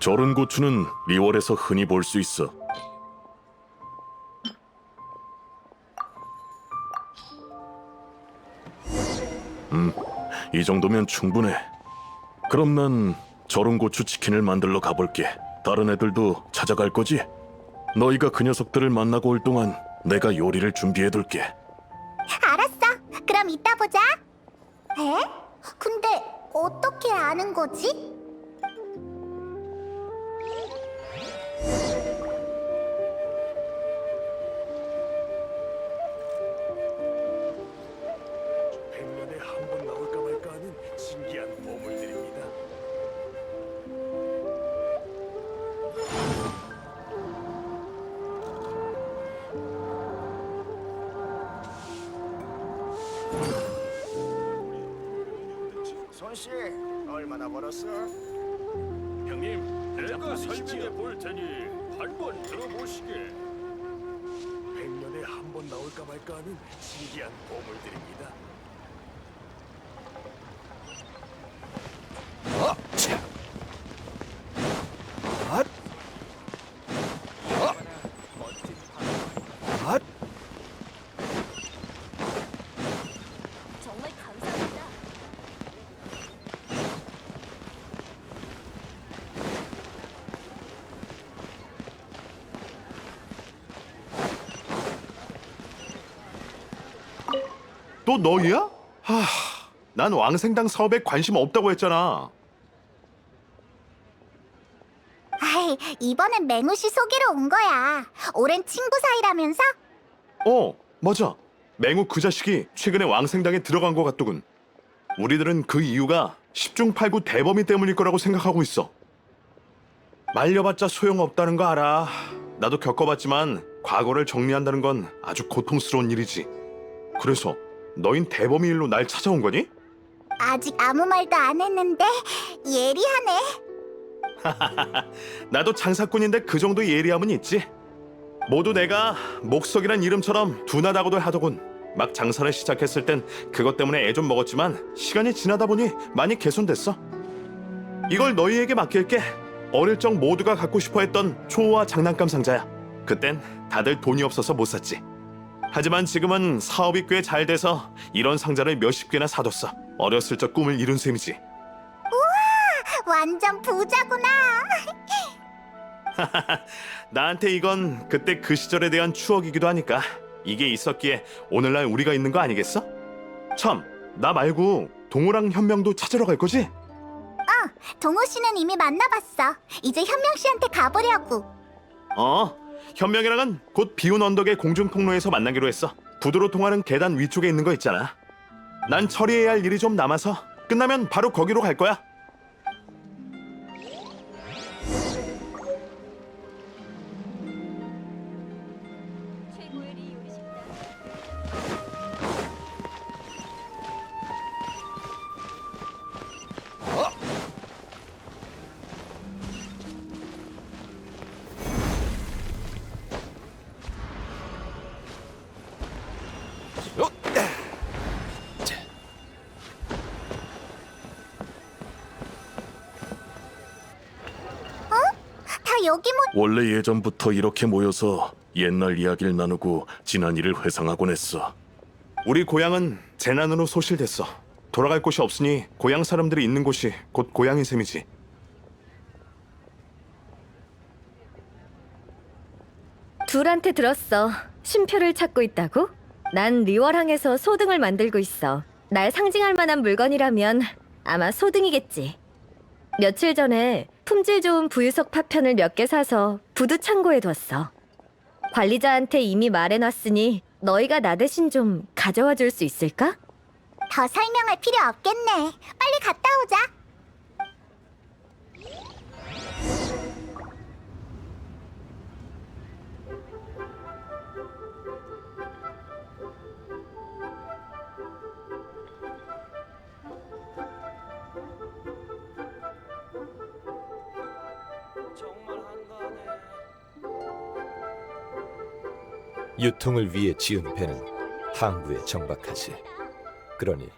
절은 고추는 리월에서 흔히 볼 수 있어. 이 정도면 충분해. 그럼 난 절은 고추 치킨을 만들러 가볼게. 다른 애들도 찾아갈 거지? 너희가 그 녀석들을 만나고 올 동안 내가 요리를 준비해둘게. 알았어. 그럼 이따 보자. 에? 근데 어떻게 아는 거지? 백년에 한 번 나올까 말까 하는 신기한 보물들입니다. 손씨 얼마나 벌었어? 형님, 내가 설명해 볼 테니 한번 들어보시게. 백년에 한 번 나올까 말까 하는 신기한 보물들입니다. 정말 감사합니다. 또 너희야? 난 왕생당 사업에 관심 없다고 했잖아. 아이, 이번엔 맹우 씨 소개로 온 거야. 오랜 친구 사이라면서? 맞아. 맹우 그 자식이 최근에 왕생당에 들어간 것 같더군. 우리들은 그 이유가 10중 8구 대범이 때문일 거라고 생각하고 있어. 말려봤자 소용없다는 거 알아. 나도 겪어봤지만 과거를 정리한다는 건 아주 고통스러운 일이지. 그래서 너흰 대범이 일로 날 찾아온 거니? 아직 아무 말도 안 했는데 예리하네. 나도 장사꾼인데 그 정도 예리함은 있지. 모두 내가 목석이란 이름처럼 둔하다고도 하더군. 막 장사를 시작했을 땐 그것 때문에 애 좀 먹었지만 시간이 지나다 보니 많이 개선됐어. 이걸 너희에게 맡길게. 어릴 적 모두가 갖고 싶어했던 초호화 장난감 상자야. 그땐 다들 돈이 없어서 못 샀지. 하지만 지금은 사업이 꽤 잘 돼서 이런 상자를 몇십 개나 사뒀어. 어렸을 적 꿈을 이룬 셈이지. 완전 부자구나. 나한테 이건 그때 그 시절에 대한 추억이기도 하니까 이게 있었기에 오늘날 우리가 있는 거 아니겠어? 참, 나 말고 동호랑 현명도 찾으러 갈 거지? 동호 씨는 이미 만나봤어. 이제 현명 씨한테 가보려고. 현명이랑은 곧 비운 언덕의 공중통로에서 만나기로 했어. 부두로 통하는 계단 위쪽에 있는 거 있잖아. 난 처리해야 할 일이 좀 남아서 끝나면 바로 거기로 갈 거야. 여기 원래 예전부터 이렇게 모여서 옛날 이야기를 나누고 지난 일을 회상하곤 했어. 우리 고향은 재난으로 소실됐어. 돌아갈 곳이 없으니 고향 사람들이 있는 곳이 곧 고향인 셈이지. 둘한테 들었어. 쉼표를 찾고 있다고? 난 리월항에서 소등을 만들고 있어. 날 상징할 만한 물건이라면 아마 소등이겠지. 며칠 전에 품질 좋은 부유석 파편을 몇 개 사서 부두 창고에 뒀어. 관리자한테 이미 말해놨으니 너희가 나 대신 좀 가져와 줄 수 있을까? 더 설명할 필요 없겠네. 빨리 갔다 오자. 유통을 위해 지은 배는 항구에 정박하지. 그러니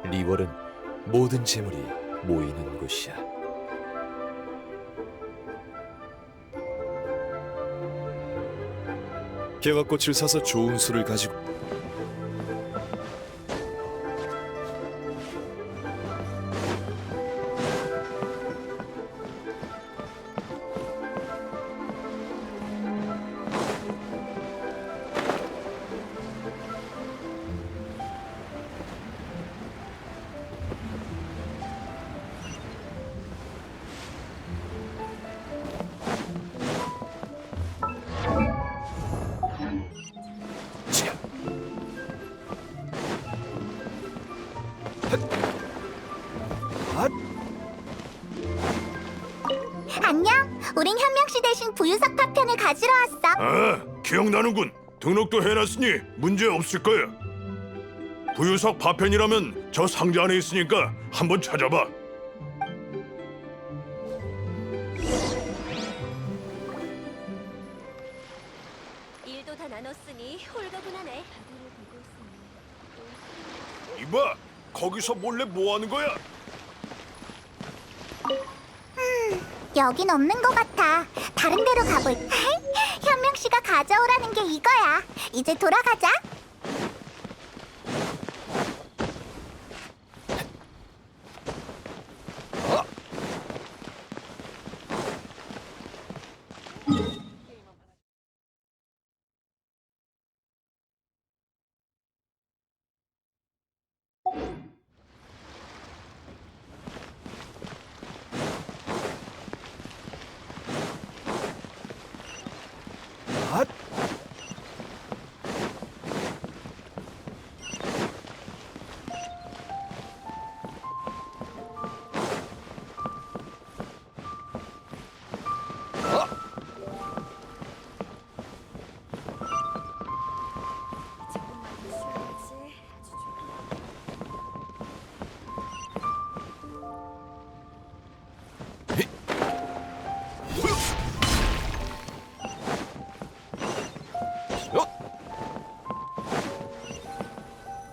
리월은 모든 재물이 모이는 곳이야. 개화꽃을 사서 좋은 술을 가지고 안녕. 우린 현명씨 대신 부유석 파편을 가지러 왔어. 아, 기억나는군. 등록도 해놨으니 문제 없을 거야. 부유석 파편이라면 저 상자 안에 있으니까 한번 찾아봐. 일도 다 나눴으니 홀가분하네. 이봐, 거기서 몰래 뭐 하는 거야? 여긴 없는 것 같아. 다른 데로 가볼. 현명씨가 가져오라는 게 이거야. 이제 돌아가자.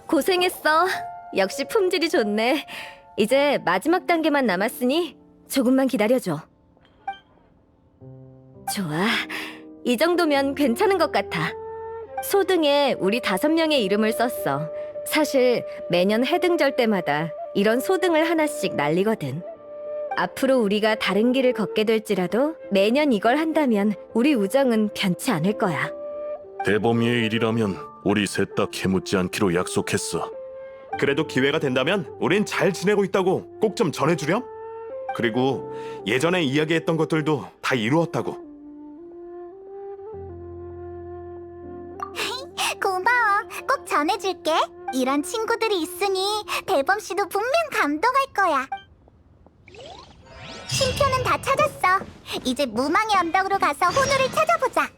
고생했어. 역시 품질이 좋네. 이제 마지막 단계만 남았으니 조금만 기다려줘. 좋아. 이 정도면 괜찮은 것 같아. 소등에 우리 5명의 이름을 썼어. 사실 매년 해등절 때마다 이런 소등을 하나씩 날리거든. 앞으로 우리가 다른 길을 걷게 될지라도 매년 이걸 한다면 우리 우정은 변치 않을 거야. 대범이의 일이라면 우리 셋 다 캐묻지 않기로 약속했어. 그래도 기회가 된다면 우린 잘 지내고 있다고 꼭 좀 전해주렴. 그리고 예전에 이야기했던 것들도 다 이루었다고. 고마워. 꼭 전해줄게. 이런 친구들이 있으니 대범씨도 분명 감동할 거야. 쉼표는 다 찾았어. 이제 무망의 언덕으로 가서 혼우를 찾아보자.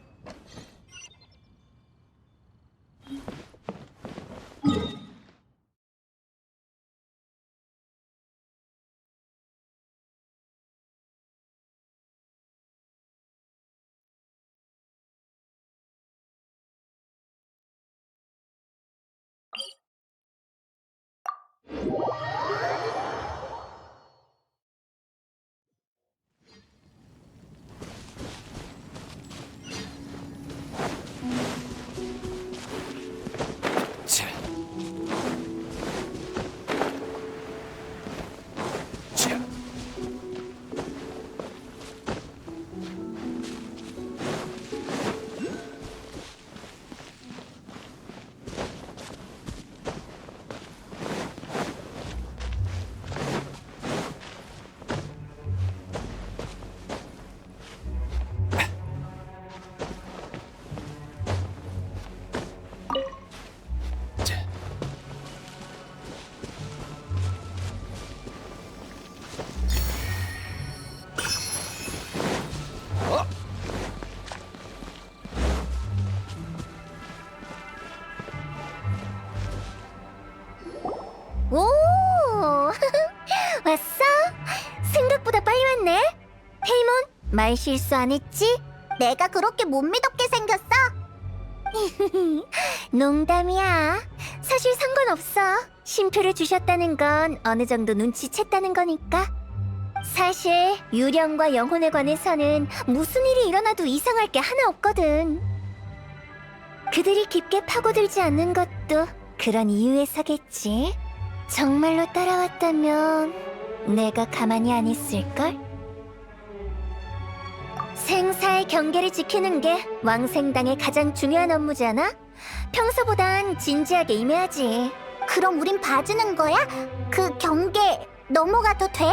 왔어? 생각보다 빨리 왔네. 페이몬, 말 실수 안 했지? 내가 그렇게 못 믿었게 생겼어? 농담이야. 사실 상관없어. 쉼표를 주셨다는 건 어느 정도 눈치챘다는 거니까. 사실 유령과 영혼에 관해서는 무슨 일이 일어나도 이상할 게 하나 없거든. 그들이 깊게 파고들지 않는 것도 그런 이유에서겠지. 정말로 따라왔다면 내가 가만히 안 있을걸? 생사의 경계를 지키는 게 왕생당의 가장 중요한 업무잖아? 평소보단 진지하게 임해야지. 그럼 우린 봐주는 거야? 그 경계 넘어가도 돼?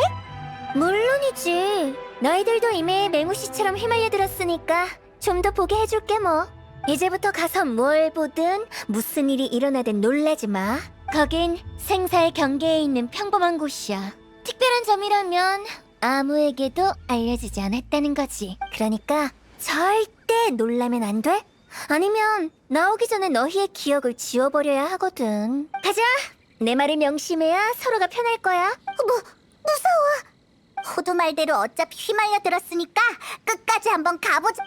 물론이지. 너희들도 이미 맹우씨처럼 휘말려들었으니까 좀 더 보게 해줄게 뭐. 이제부터 가서 뭘 보든 무슨 일이 일어나든 놀라지 마. 거긴 생사의 경계에 있는 평범한 곳이야. 특별한 점이라면 아무에게도 알려지지 않았다는 거지. 그러니까 절대 놀라면 안 돼. 아니면 나오기 전에 너희의 기억을 지워버려야 하거든. 가자. 내 말을 명심해야 서로가 편할 거야. 무서워. 호두 말대로 어차피 휘말려들었으니까 끝까지 한번 가보자.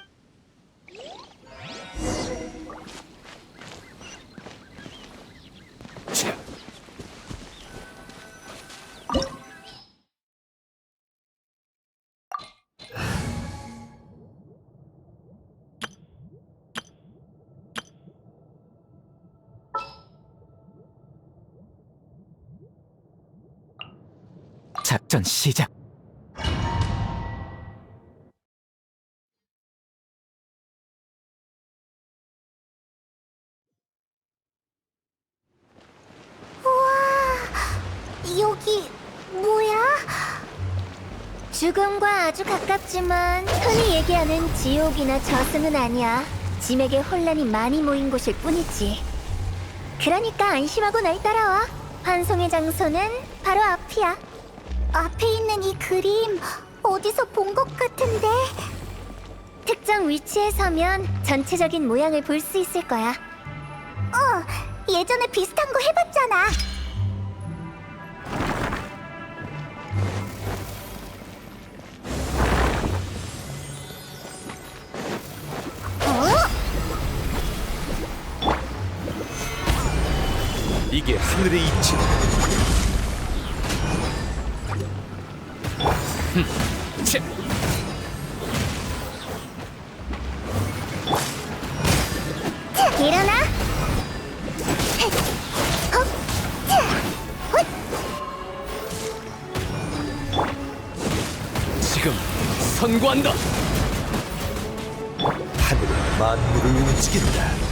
작전 시작. 여기 뭐야? 죽음과 아주 가깝지만 흔히 얘기하는 지옥이나 저승은 아니야. 짐에게 혼란이 많이 모인 곳일 뿐이지. 그러니까 안심하고 날 따라와. 환송의 장소는 바로 앞이야. 앞에 있는 이 그림 어디서 본 것 같은데. 특정 위치에 서면 전체적인 모양을 볼 수 있을 거야. 예전에 비슷한 거 해봤잖아. 이게 하늘의 이치. 일어나! 지금 선고한다. 하늘은 만물을 움직인다.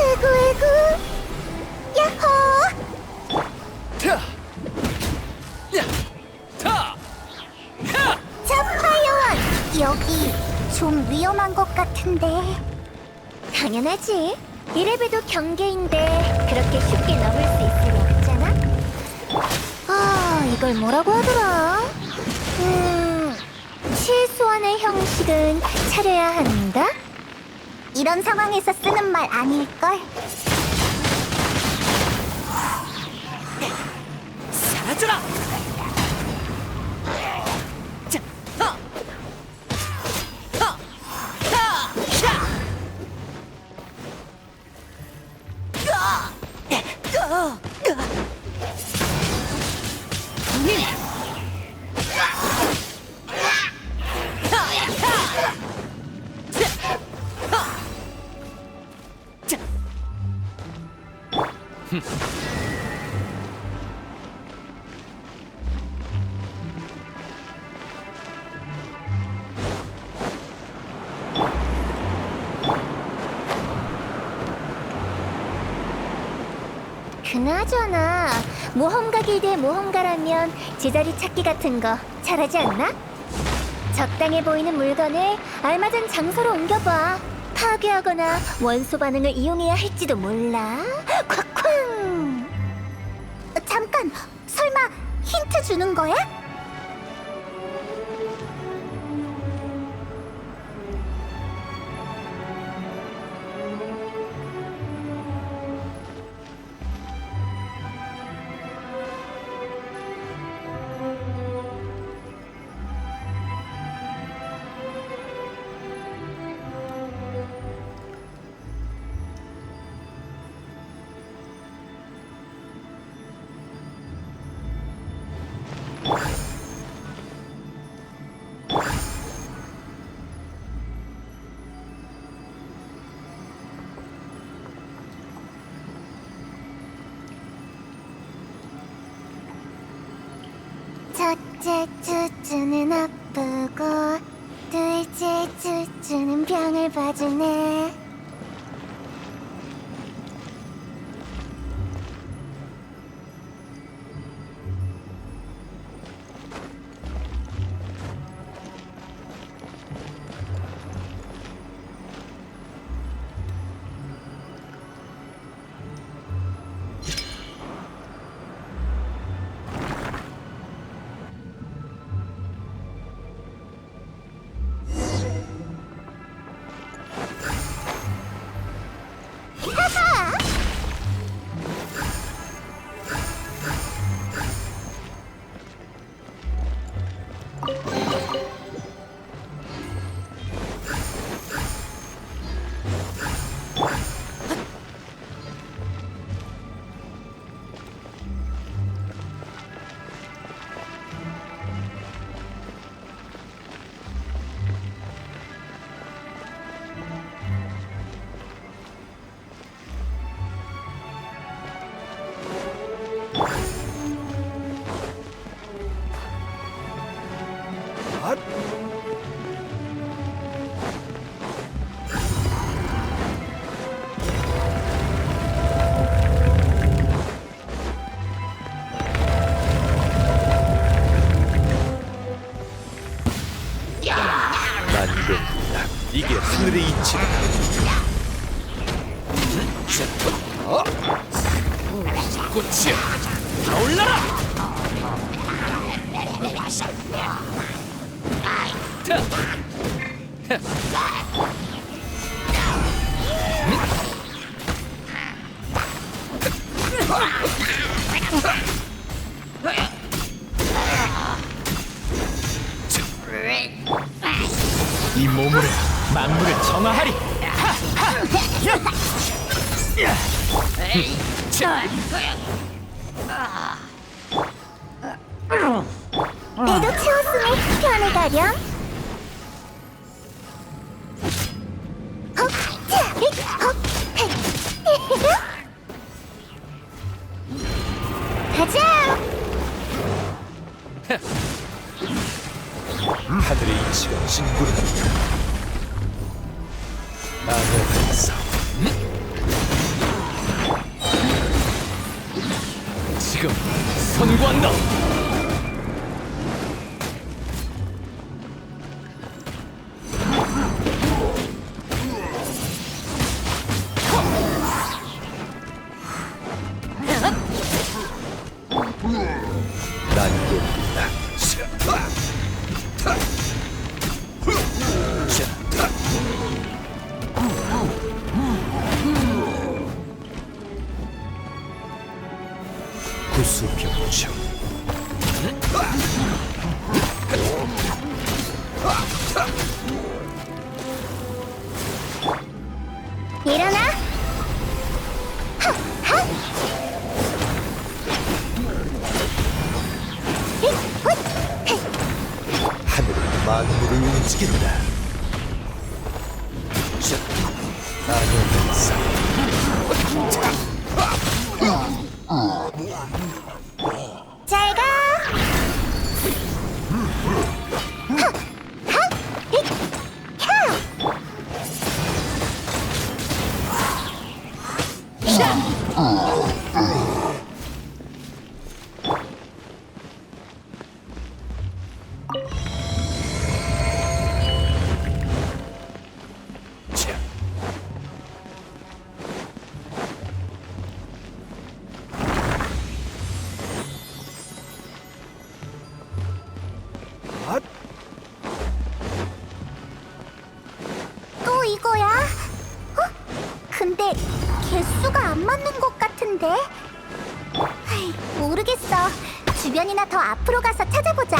에구. 야호! 자파이어원! 여기 좀 위험한 것 같은데. 당연하지. 이래봬도 경계인데 그렇게 쉽게 넘을 수 있을 리 없잖아. 이걸 뭐라고 하더라? 최소한의 형식은 차려야 한다? 이런 상황에서 쓰는 말 아닐걸? 사라져라. 그나저나 모험가 길드의 모험가라면 제자리 찾기 같은 거 잘하지 않나? 적당해 보이는 물건을 알맞은 장소로 옮겨봐. 파괴하거나 원소 반응을 이용해야 할지도 몰라. 콱콱! 잠깐, 설마 힌트 주는 거야? 첫째 주주는 아프고 둘째 주주는 병을 봐주네. 만병이다. 이게 하늘의 이치다. 꽃이야 타올라라. 이 몸으로 만물을 정화하리. 배도 채웠으니 편을 가렴. 헉, 자, 헉, 헷. 가자. 하늘의 이치가 진군한다. 아노한사 지금 선고한다. 난동이다. 구수병충 일어나. 하늘은 만물을 움직인다. 아노한사 잘 가. 또 이거야? 근데 개수가 안 맞는 것 같은데? 모르겠어. 주변이나 더 앞으로 가서 찾아보자.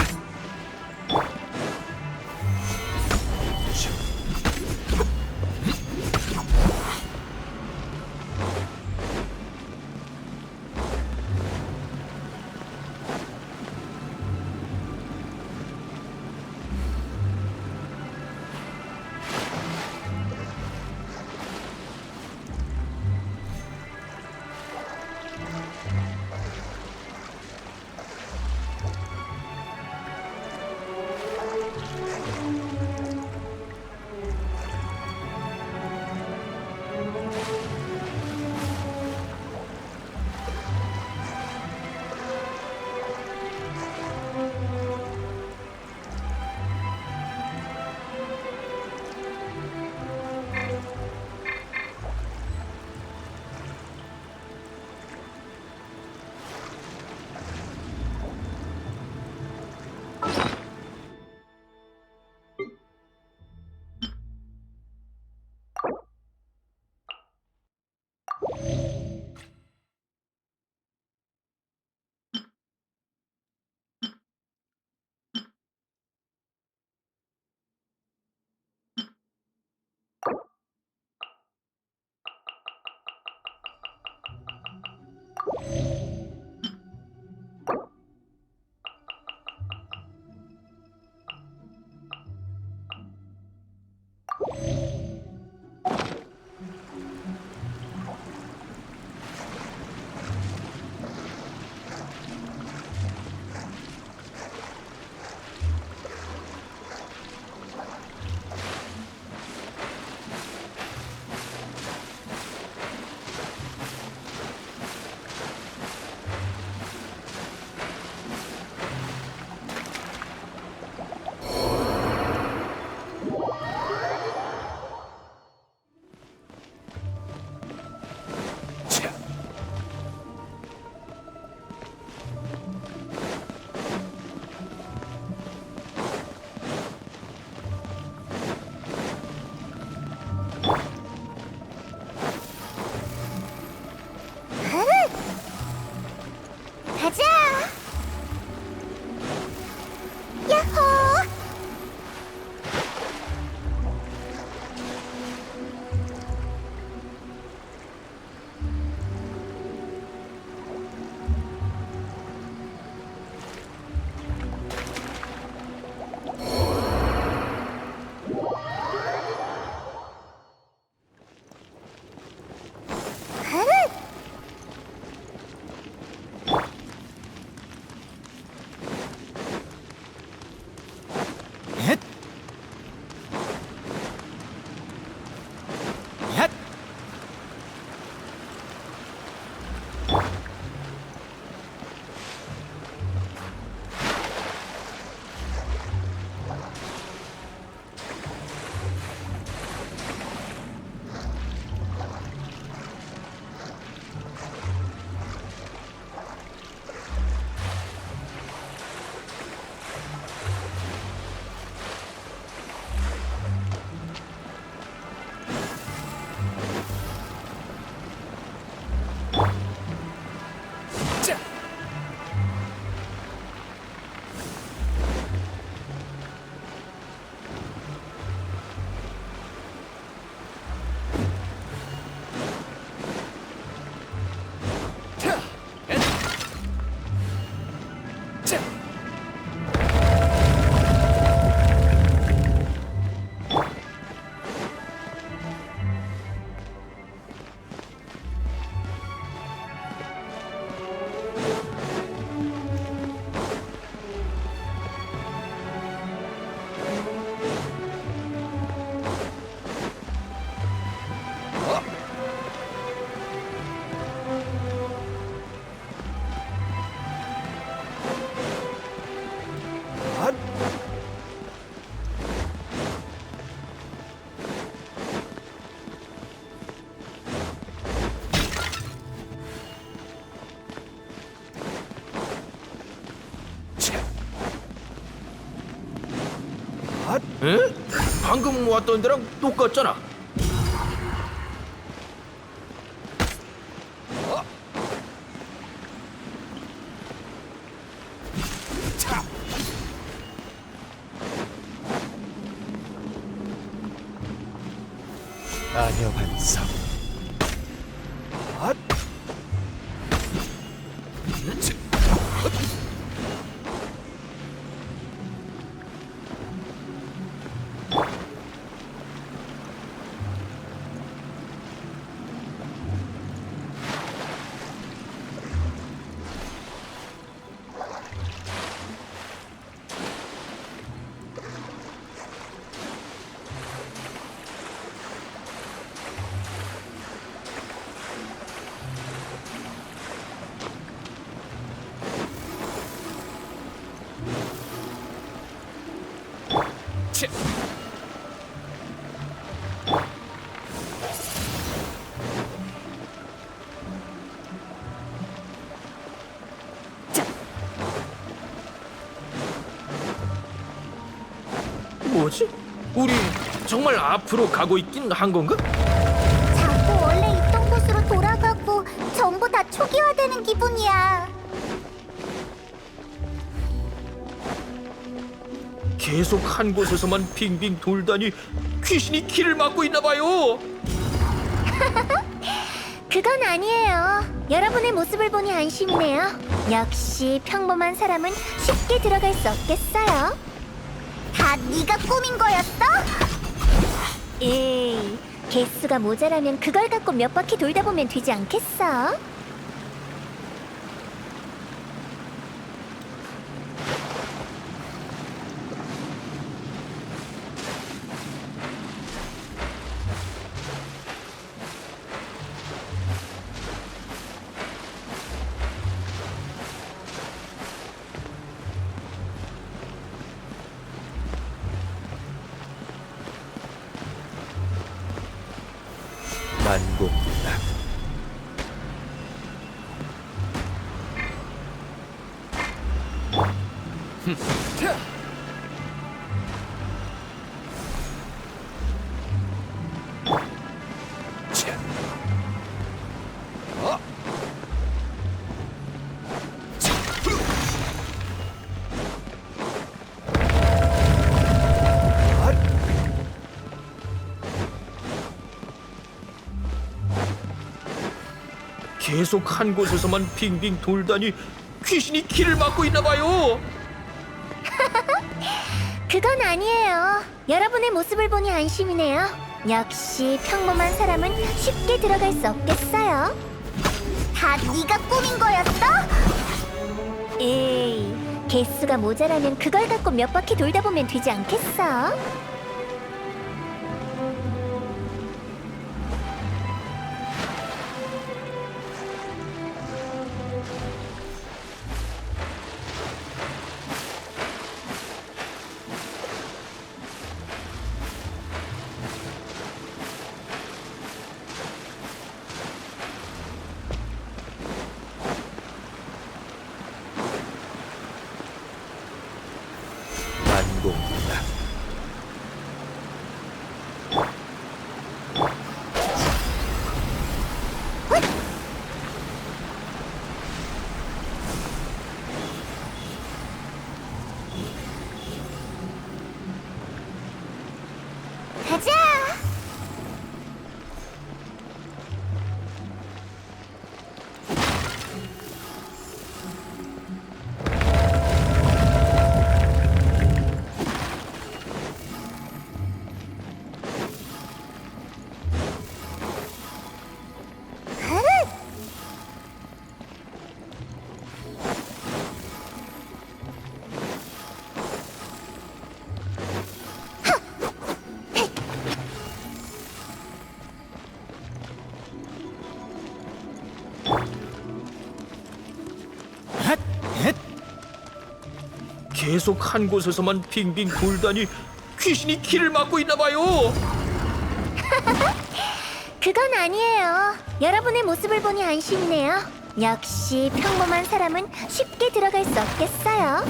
에? 방금 왔던 데랑 똑같잖아. 마녀 반성. 뭐지? 우리 정말 앞으로 가고 있긴 한 건가? 자꾸 원래 있던 곳으로 돌아가고 전부 다 초기화되는 기분이야. 계속 한 곳에서만 빙빙 돌다니 귀신이 길을 막고 있나 봐요. 그건 아니에요. 여러분의 모습을 보니 안심이네요. 역시 평범한 사람은 쉽게 들어갈 수 없겠어요. 다 네가 꾸민 거였어? 에이, 개수가 모자라면 그걸 갖고 몇 바퀴 돌다 보면 되지 않겠어? 만공불락. 계속 한 곳에서만 빙빙 돌다니 귀신이 길을 막고 있나 봐요. 그건 아니에요. 여러분의 모습을 보니 안심이네요. 역시 평범한 사람은 쉽게 들어갈 수 없겠어요. 다 네가 꾸민 거였어? 에이, 개수가 모자라면 그걸 갖고 몇 바퀴 돌다 보면 되지 않겠어? 만공불락. 가자. 계속 한 곳에서만 빙빙 돌다니 귀신이 길을 막고 있나 봐요. 그건 아니에요. 여러분의 모습을 보니 안심이네요. 역시 평범한 사람은 쉽게 들어갈 수 없겠어요.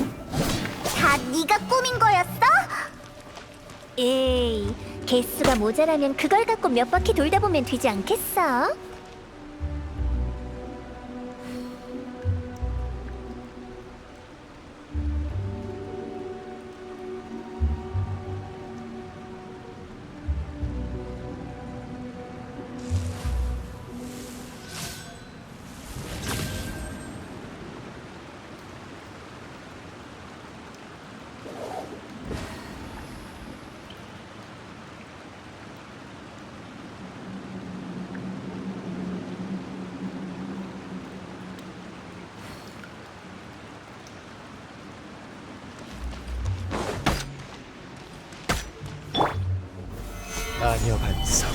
다 네가 꾸민 거였어? 에이, 개수가 모자라면 그걸 갖고 몇 바퀴 돌다 보면 되지 않겠어? 마녀 반성.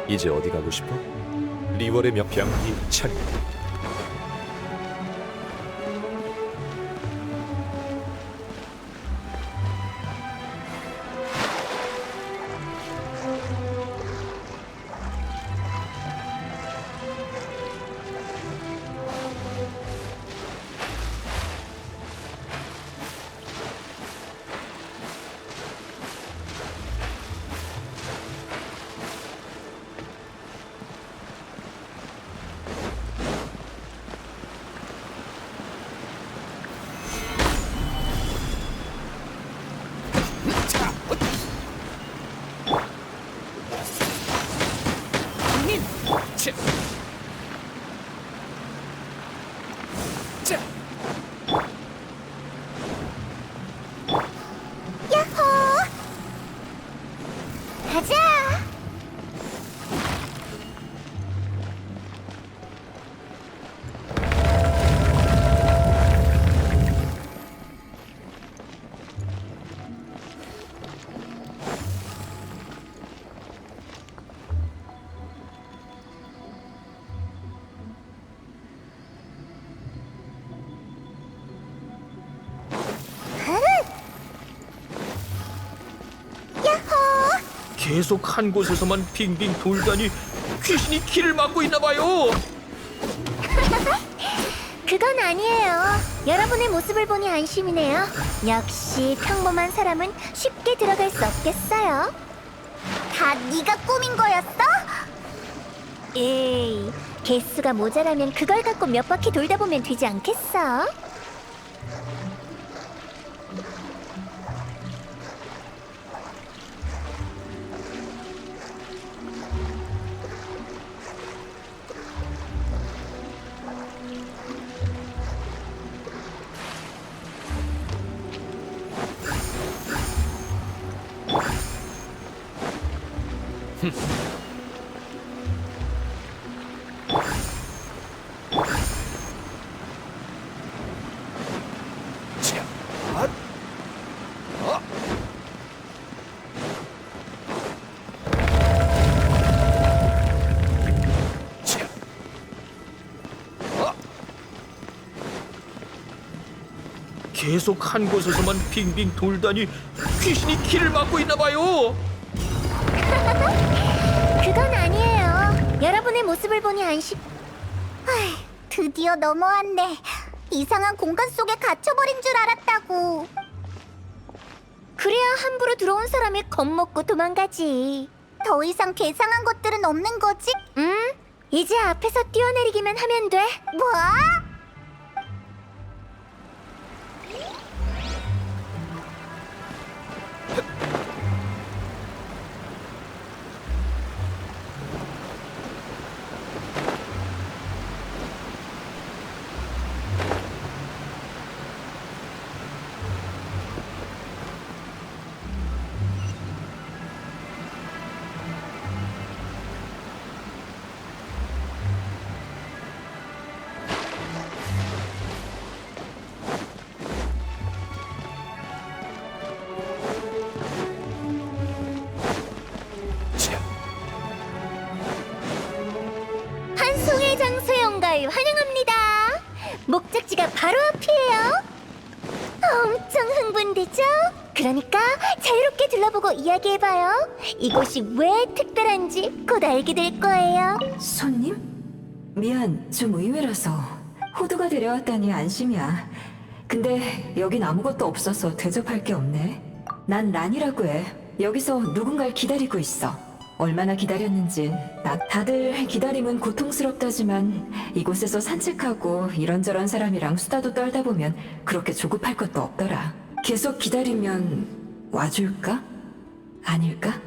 이제 어디 가고 싶어? 리월의 병기 처리. 야호! 가자! 계속 한 곳에서만 빙빙 돌다니 귀신이 길을 막고 있나 봐요. 그건 아니에요. 여러분의 모습을 보니 안심이네요. 역시 평범한 사람은 쉽게 들어갈 수 없겠어요. 다 네가 꾸민 거였어? 에이, 개수가 모자라면 그걸 갖고 몇 바퀴 돌다 보면 되지 않겠어? 계속 한 곳에서만 빙빙 돌다니 귀신이 길을 막고 있나 봐요. 그건 아니에요. 여러분의 모습을 보니 안심. 드디어 넘어왔네. 이상한 공간 속에 갇혀버린 줄 알았다고. 그래야 함부로 들어온 사람이 겁먹고 도망가지. 더 이상 괴상한 것들은 없는 거지? 이제 앞에서 뛰어내리기만 하면 돼. 뭐? 목적지가 바로 앞이에요. 엄청 흥분되죠? 그러니까 자유롭게 둘러보고 이야기해봐요. 이곳이 왜 특별한지 곧 알게 될 거예요. 손님? 미안, 좀 의외라서. 호두가 데려왔다니 안심이야. 근데 여긴 아무것도 없어서 대접할 게 없네. 난 란이라고 해. 여기서 누군가를 기다리고 있어. 얼마나 기다렸는지. 다들 기다림은 고통스럽다지만 이곳에서 산책하고 이런저런 사람이랑 수다도 떨다 보면 그렇게 조급할 것도 없더라. 계속 기다리면 와줄까? 아닐까?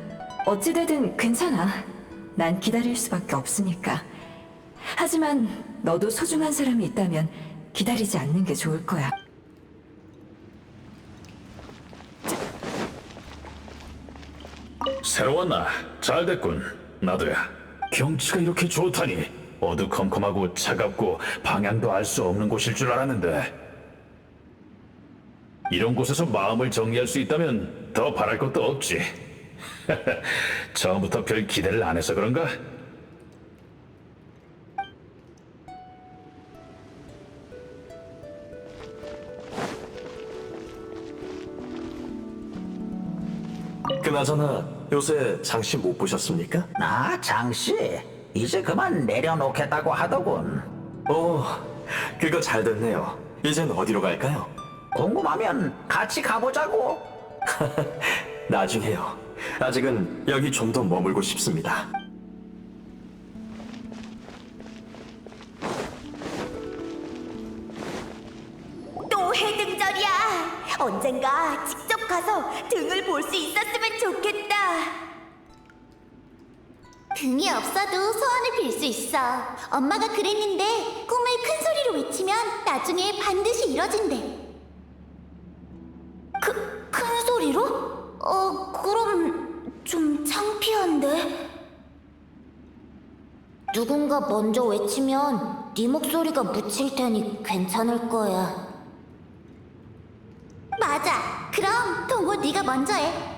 어찌되든 괜찮아. 난 기다릴 수밖에 없으니까. 하지만 너도 소중한 사람이 있다면 기다리지 않는 게 좋을 거야. 새로 왔나? 잘 됐군. 나도야. 경치가 이렇게 좋다니. 어두컴컴하고 차갑고 방향도 알 수 없는 곳일 줄 알았는데. 이런 곳에서 마음을 정리할 수 있다면 더 바랄 것도 없지. 처음부터 별 기대를 안 해서 그런가? 그나저나 요새 장씨 못 보셨습니까? 나 장씨 이제 그만 내려놓겠다고 하더군. 그거 잘 됐네요. 이젠 어디로 갈까요? 궁금하면 같이 가보자고. 나중에요. 아직은 여기 좀 더 머물고 싶습니다. 또 해등절이야. 언젠가 직접 가서 등을 볼 수 있었으면 좋겠다. 등이 없어도 소원을 빌 수 있어. 엄마가 그랬는데 꿈을 큰 소리로 외치면 나중에 반드시 이뤄진대. 큰 소리로? 그럼 좀 창피한데? 누군가 먼저 외치면 네 목소리가 묻힐 테니 괜찮을 거야. 맞아. 그럼 동호 네가 먼저 해.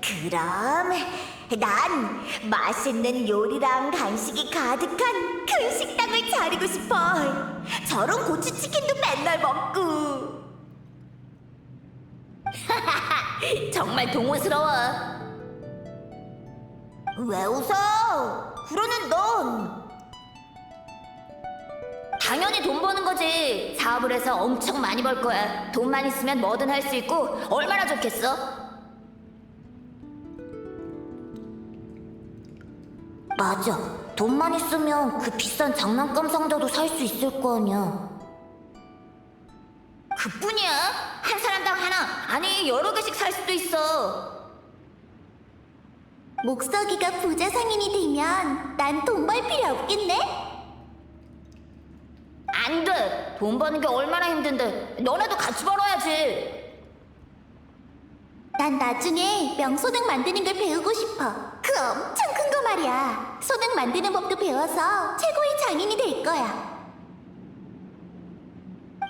그럼 난 맛있는 요리랑 간식이 가득한 큰 식당을 차리고 싶어. 저런 고추치킨도 맨날 먹고. 정말 동호스러워. 왜 웃어? 그러는 넌 당연히 돈 버는 거지. 사업을 해서 엄청 많이 벌 거야. 돈만 있으면 뭐든 할 수 있고 얼마나 좋겠어? 맞아. 돈만 있으면 그 비싼 장난감 상자도 살 수 있을 거 아니야. 그뿐이야? 한 사람당 하나, 아니 여러 개씩 살 수도 있어. 목석이가 부자 상인이 되면 난 돈 벌 필요 없겠네? 안 돼. 돈 버는 게 얼마나 힘든데. 너네도 같이 벌어야지. 난 나중에 명소등 만드는 걸 배우고 싶어. 그 엄청 큰 거 말이야. 소등 만드는 법도 배워서 최고의 장인이 될 거야.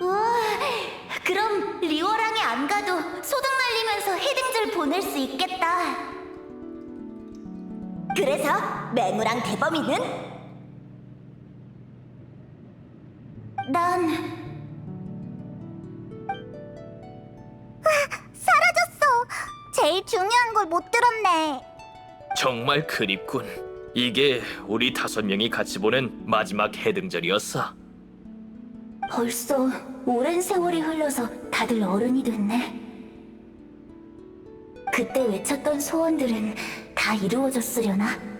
우와, 그럼 리워랑에 안 가도 소등 날리면서 해등절 보낼 수 있겠다. 그래서 맹우랑 대범이는? 난... 사라졌어. 제일 중요한 걸 못 들었네. 정말 그립군. 이게 우리 5명이 같이 보낸 마지막 해등절이었어. 벌써 오랜 세월이 흘러서 다들 어른이 됐네. 그때 외쳤던 소원들은 다 이루어졌으려나?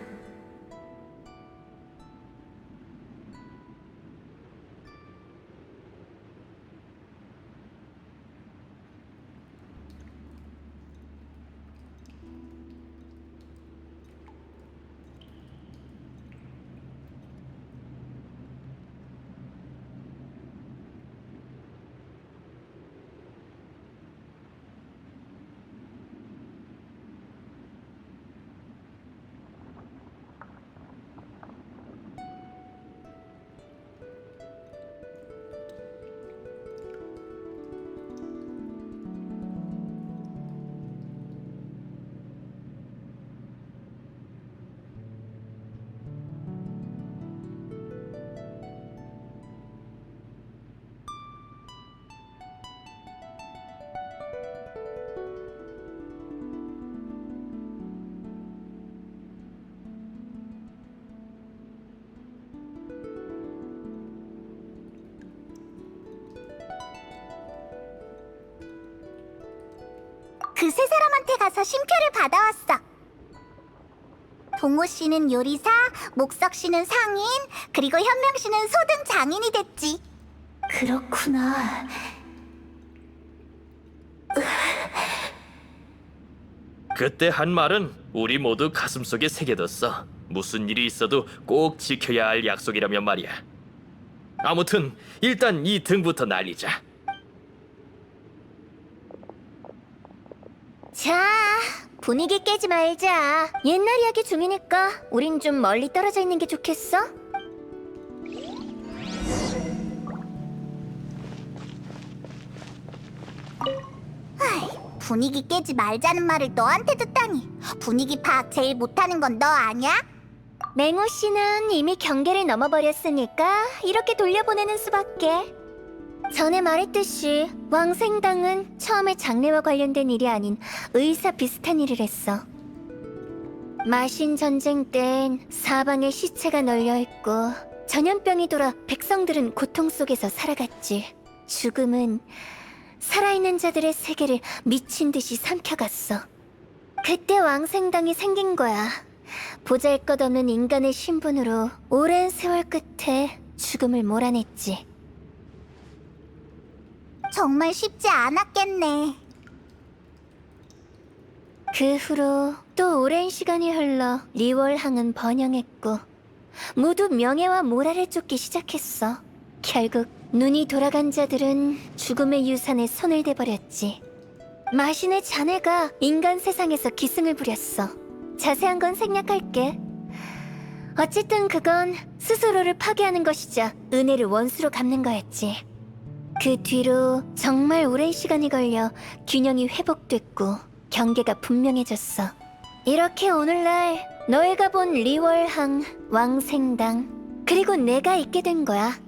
그 세 사람한테 가서 쉼표를 받아왔어. 동호 씨는 요리사, 목석 씨는 상인, 그리고 현명 씨는 소등 장인이 됐지. 그렇구나. 그때 한 말은 우리 모두 가슴속에 새겨뒀어. 무슨 일이 있어도 꼭 지켜야 할 약속이라면 말이야. 아무튼 일단 이 등부터 날리자. 자, 분위기 깨지 말자. 옛날 이야기 중이니까 우린 좀 멀리 떨어져 있는 게 좋겠어? 분위기 깨지 말자는 말을 너한테 듣다니. 분위기 파악 제일 못하는 건 너 아냐? 맹호 씨는 이미 경계를 넘어버렸으니까 이렇게 돌려보내는 수밖에. 전에 말했듯이 왕생당은 처음에 장례와 관련된 일이 아닌 의사 비슷한 일을 했어. 마신 전쟁 땐 사방에 시체가 널려있고 전염병이 돌아 백성들은 고통 속에서 살아갔지. 죽음은 살아있는 자들의 세계를 미친 듯이 삼켜갔어. 그때 왕생당이 생긴 거야. 보잘것없는 인간의 신분으로 오랜 세월 끝에 죽음을 몰아냈지. 정말 쉽지 않았겠네. 그 후로 또 오랜 시간이 흘러 리월항은 번영했고 모두 명예와 모랄을 쫓기 시작했어. 결국 눈이 돌아간 자들은 죽음의 유산에 손을 대버렸지. 마신의 자네가 인간 세상에서 기승을 부렸어. 자세한 건 생략할게. 어쨌든 그건 스스로를 파괴하는 것이자 은혜를 원수로 갚는 거였지. 그 뒤로 정말 오랜 시간이 걸려 균형이 회복됐고 경계가 분명해졌어. 이렇게 오늘날 너희가 본 리월항, 왕생당, 그리고 내가 있게 된 거야.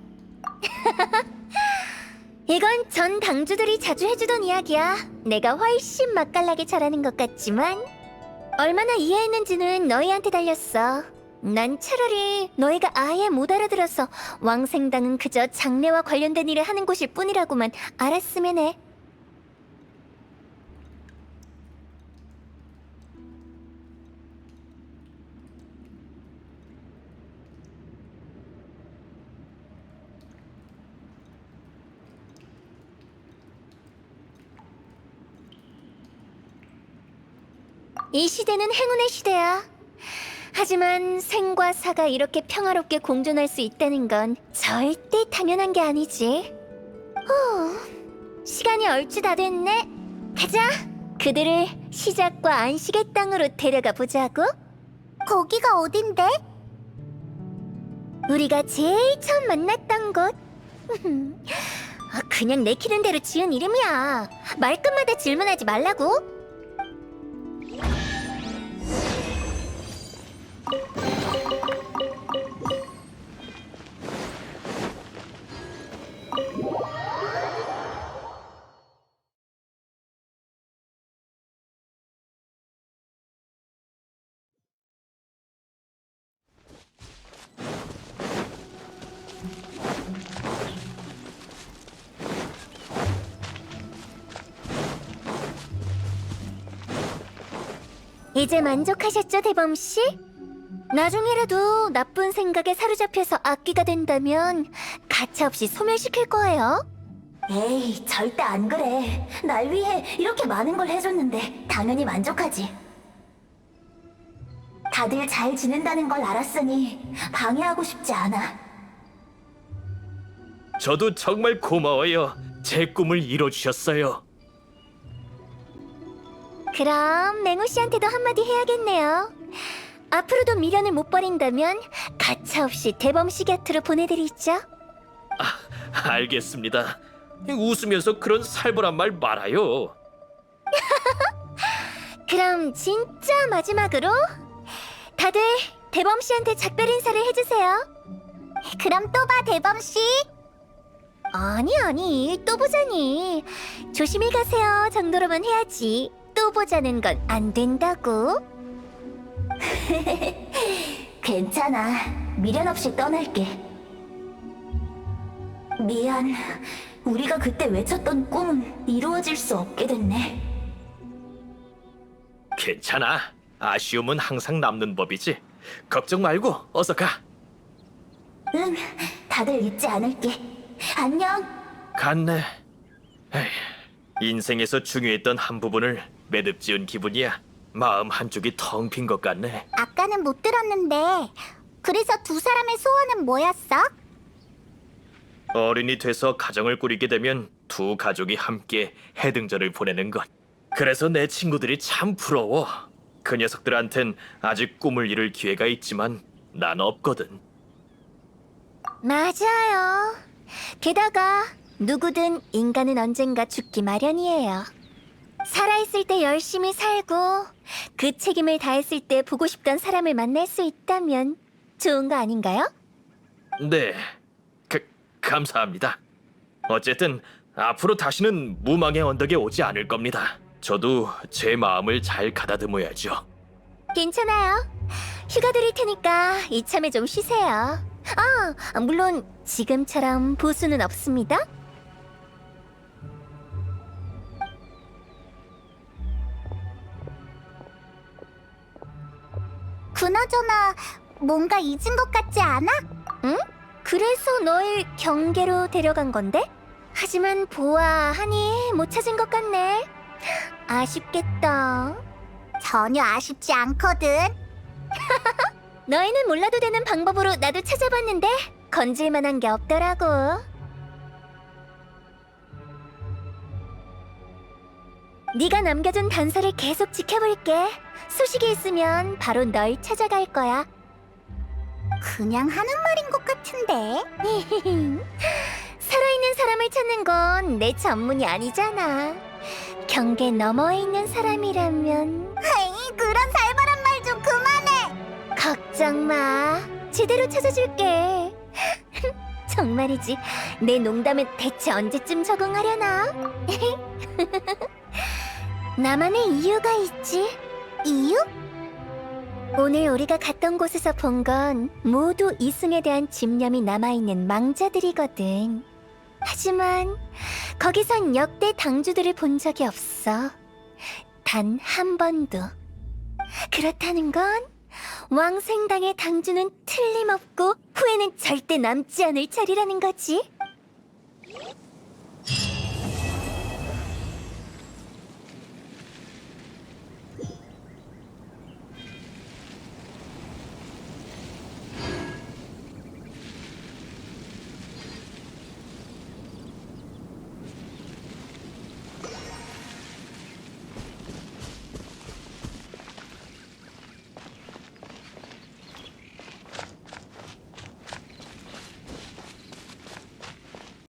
이건 전 당주들이 자주 해주던 이야기야. 내가 훨씬 맛깔나게 잘하는 것 같지만 얼마나 이해했는지는 너희한테 달렸어. 난 차라리 너희가 아예 못 알아들어서 왕생당은 그저 장례와 관련된 일을 하는 곳일 뿐이라고만 알았으면 해. 이 시대는 행운의 시대야. 하지만 생과 사가 이렇게 평화롭게 공존할 수 있다는 건 절대 당연한 게 아니지. 시간이 얼추 다 됐네. 가자. 그들을 시작과 안식의 땅으로 데려가 보자고. 거기가 어딘데? 우리가 제일 처음 만났던 곳. 그냥 내키는 대로 지은 이름이야. 말끝마다 질문하지 말라고. 이제 만족하셨죠, 대범씨? 나중에라도 나쁜 생각에 사로잡혀서 악귀가 된다면 가차없이 소멸시킬 거예요. 에이, 절대 안 그래. 날 위해 이렇게 많은 걸 해줬는데 당연히 만족하지. 다들 잘 지낸다는 걸 알았으니 방해하고 싶지 않아. 저도 정말 고마워요. 제 꿈을 이뤄주셨어요. 그럼 맹호 씨한테도 한마디 해야겠네요. 앞으로도 미련을 못 버린다면 가차없이 대범씨 곁으로 보내드리죠. 알겠습니다. 웃으면서 그런 살벌한 말 말아요. 그럼 진짜 마지막으로 다들 대범씨한테 작별 인사를 해주세요. 그럼 또 봐, 대범씨. 아니, 또 보자니. 조심히 가세요 정도로만 해야지. 또 보자는 건 안 된다고. 괜찮아. 미련 없이 떠날게. 미안. 우리가 그때 외쳤던 꿈은 이루어질 수 없게 됐네. 괜찮아. 아쉬움은 항상 남는 법이지. 걱정 말고 어서 가. 응, 다들 잊지 않을게. 안녕. 갔네. 에이, 인생에서 중요했던 한 부분을 매듭지은 기분이야. 마음 한쪽이 텅 빈 것 같네. 아까는 못 들었는데 그래서 두 사람의 소원은 뭐였어? 어른이 돼서 가정을 꾸리게 되면 두 가족이 함께 해등절을 보내는 것. 그래서 내 친구들이 참 부러워. 그 녀석들한텐 아직 꿈을 이룰 기회가 있지만 난 없거든. 맞아요. 게다가 누구든 인간은 언젠가 죽기 마련이에요. 살아있을 때 열심히 살고 그 책임을 다했을 때 보고 싶던 사람을 만날 수 있다면 좋은 거 아닌가요? 네, 감사합니다. 어쨌든 앞으로 다시는 무망의 언덕에 오지 않을 겁니다. 저도 제 마음을 잘 가다듬어야죠. 괜찮아요. 휴가 드릴 테니까 이참에 좀 쉬세요. 물론 지금처럼 보수는 없습니다. 그나저나 뭔가 잊은 것 같지 않아? 응? 그래서 널 경계로 데려간 건데? 하지만 보아하니 못 찾은 것 같네. 아쉽겠다. 전혀 아쉽지 않거든. 너희는 몰라도 되는 방법으로 나도 찾아봤는데 건질 만한 게 없더라고. 네가 남겨준 단서를 계속 지켜볼게. 소식이 있으면 바로 널 찾아갈 거야. 그냥 하는 말인 것 같은데. 살아있는 사람을 찾는 건 내 전문이 아니잖아. 경계 너머에 있는 사람이라면. 에이, 그런 살벌한 말 좀 그만해. 걱정 마. 제대로 찾아줄게. 정말이지. 내 농담에 대체 언제쯤 적응하려나? 나만의 이유가 있지. 이유? 오늘 우리가 갔던 곳에서 본 건 모두 이승에 대한 집념이 남아있는 망자들이거든. 하지만 거기선 역대 당주들을 본 적이 없어. 단 한 번도. 그렇다는 건 왕생당의 당주는 틀림없고 후회는 절대 남지 않을 자리라는 거지.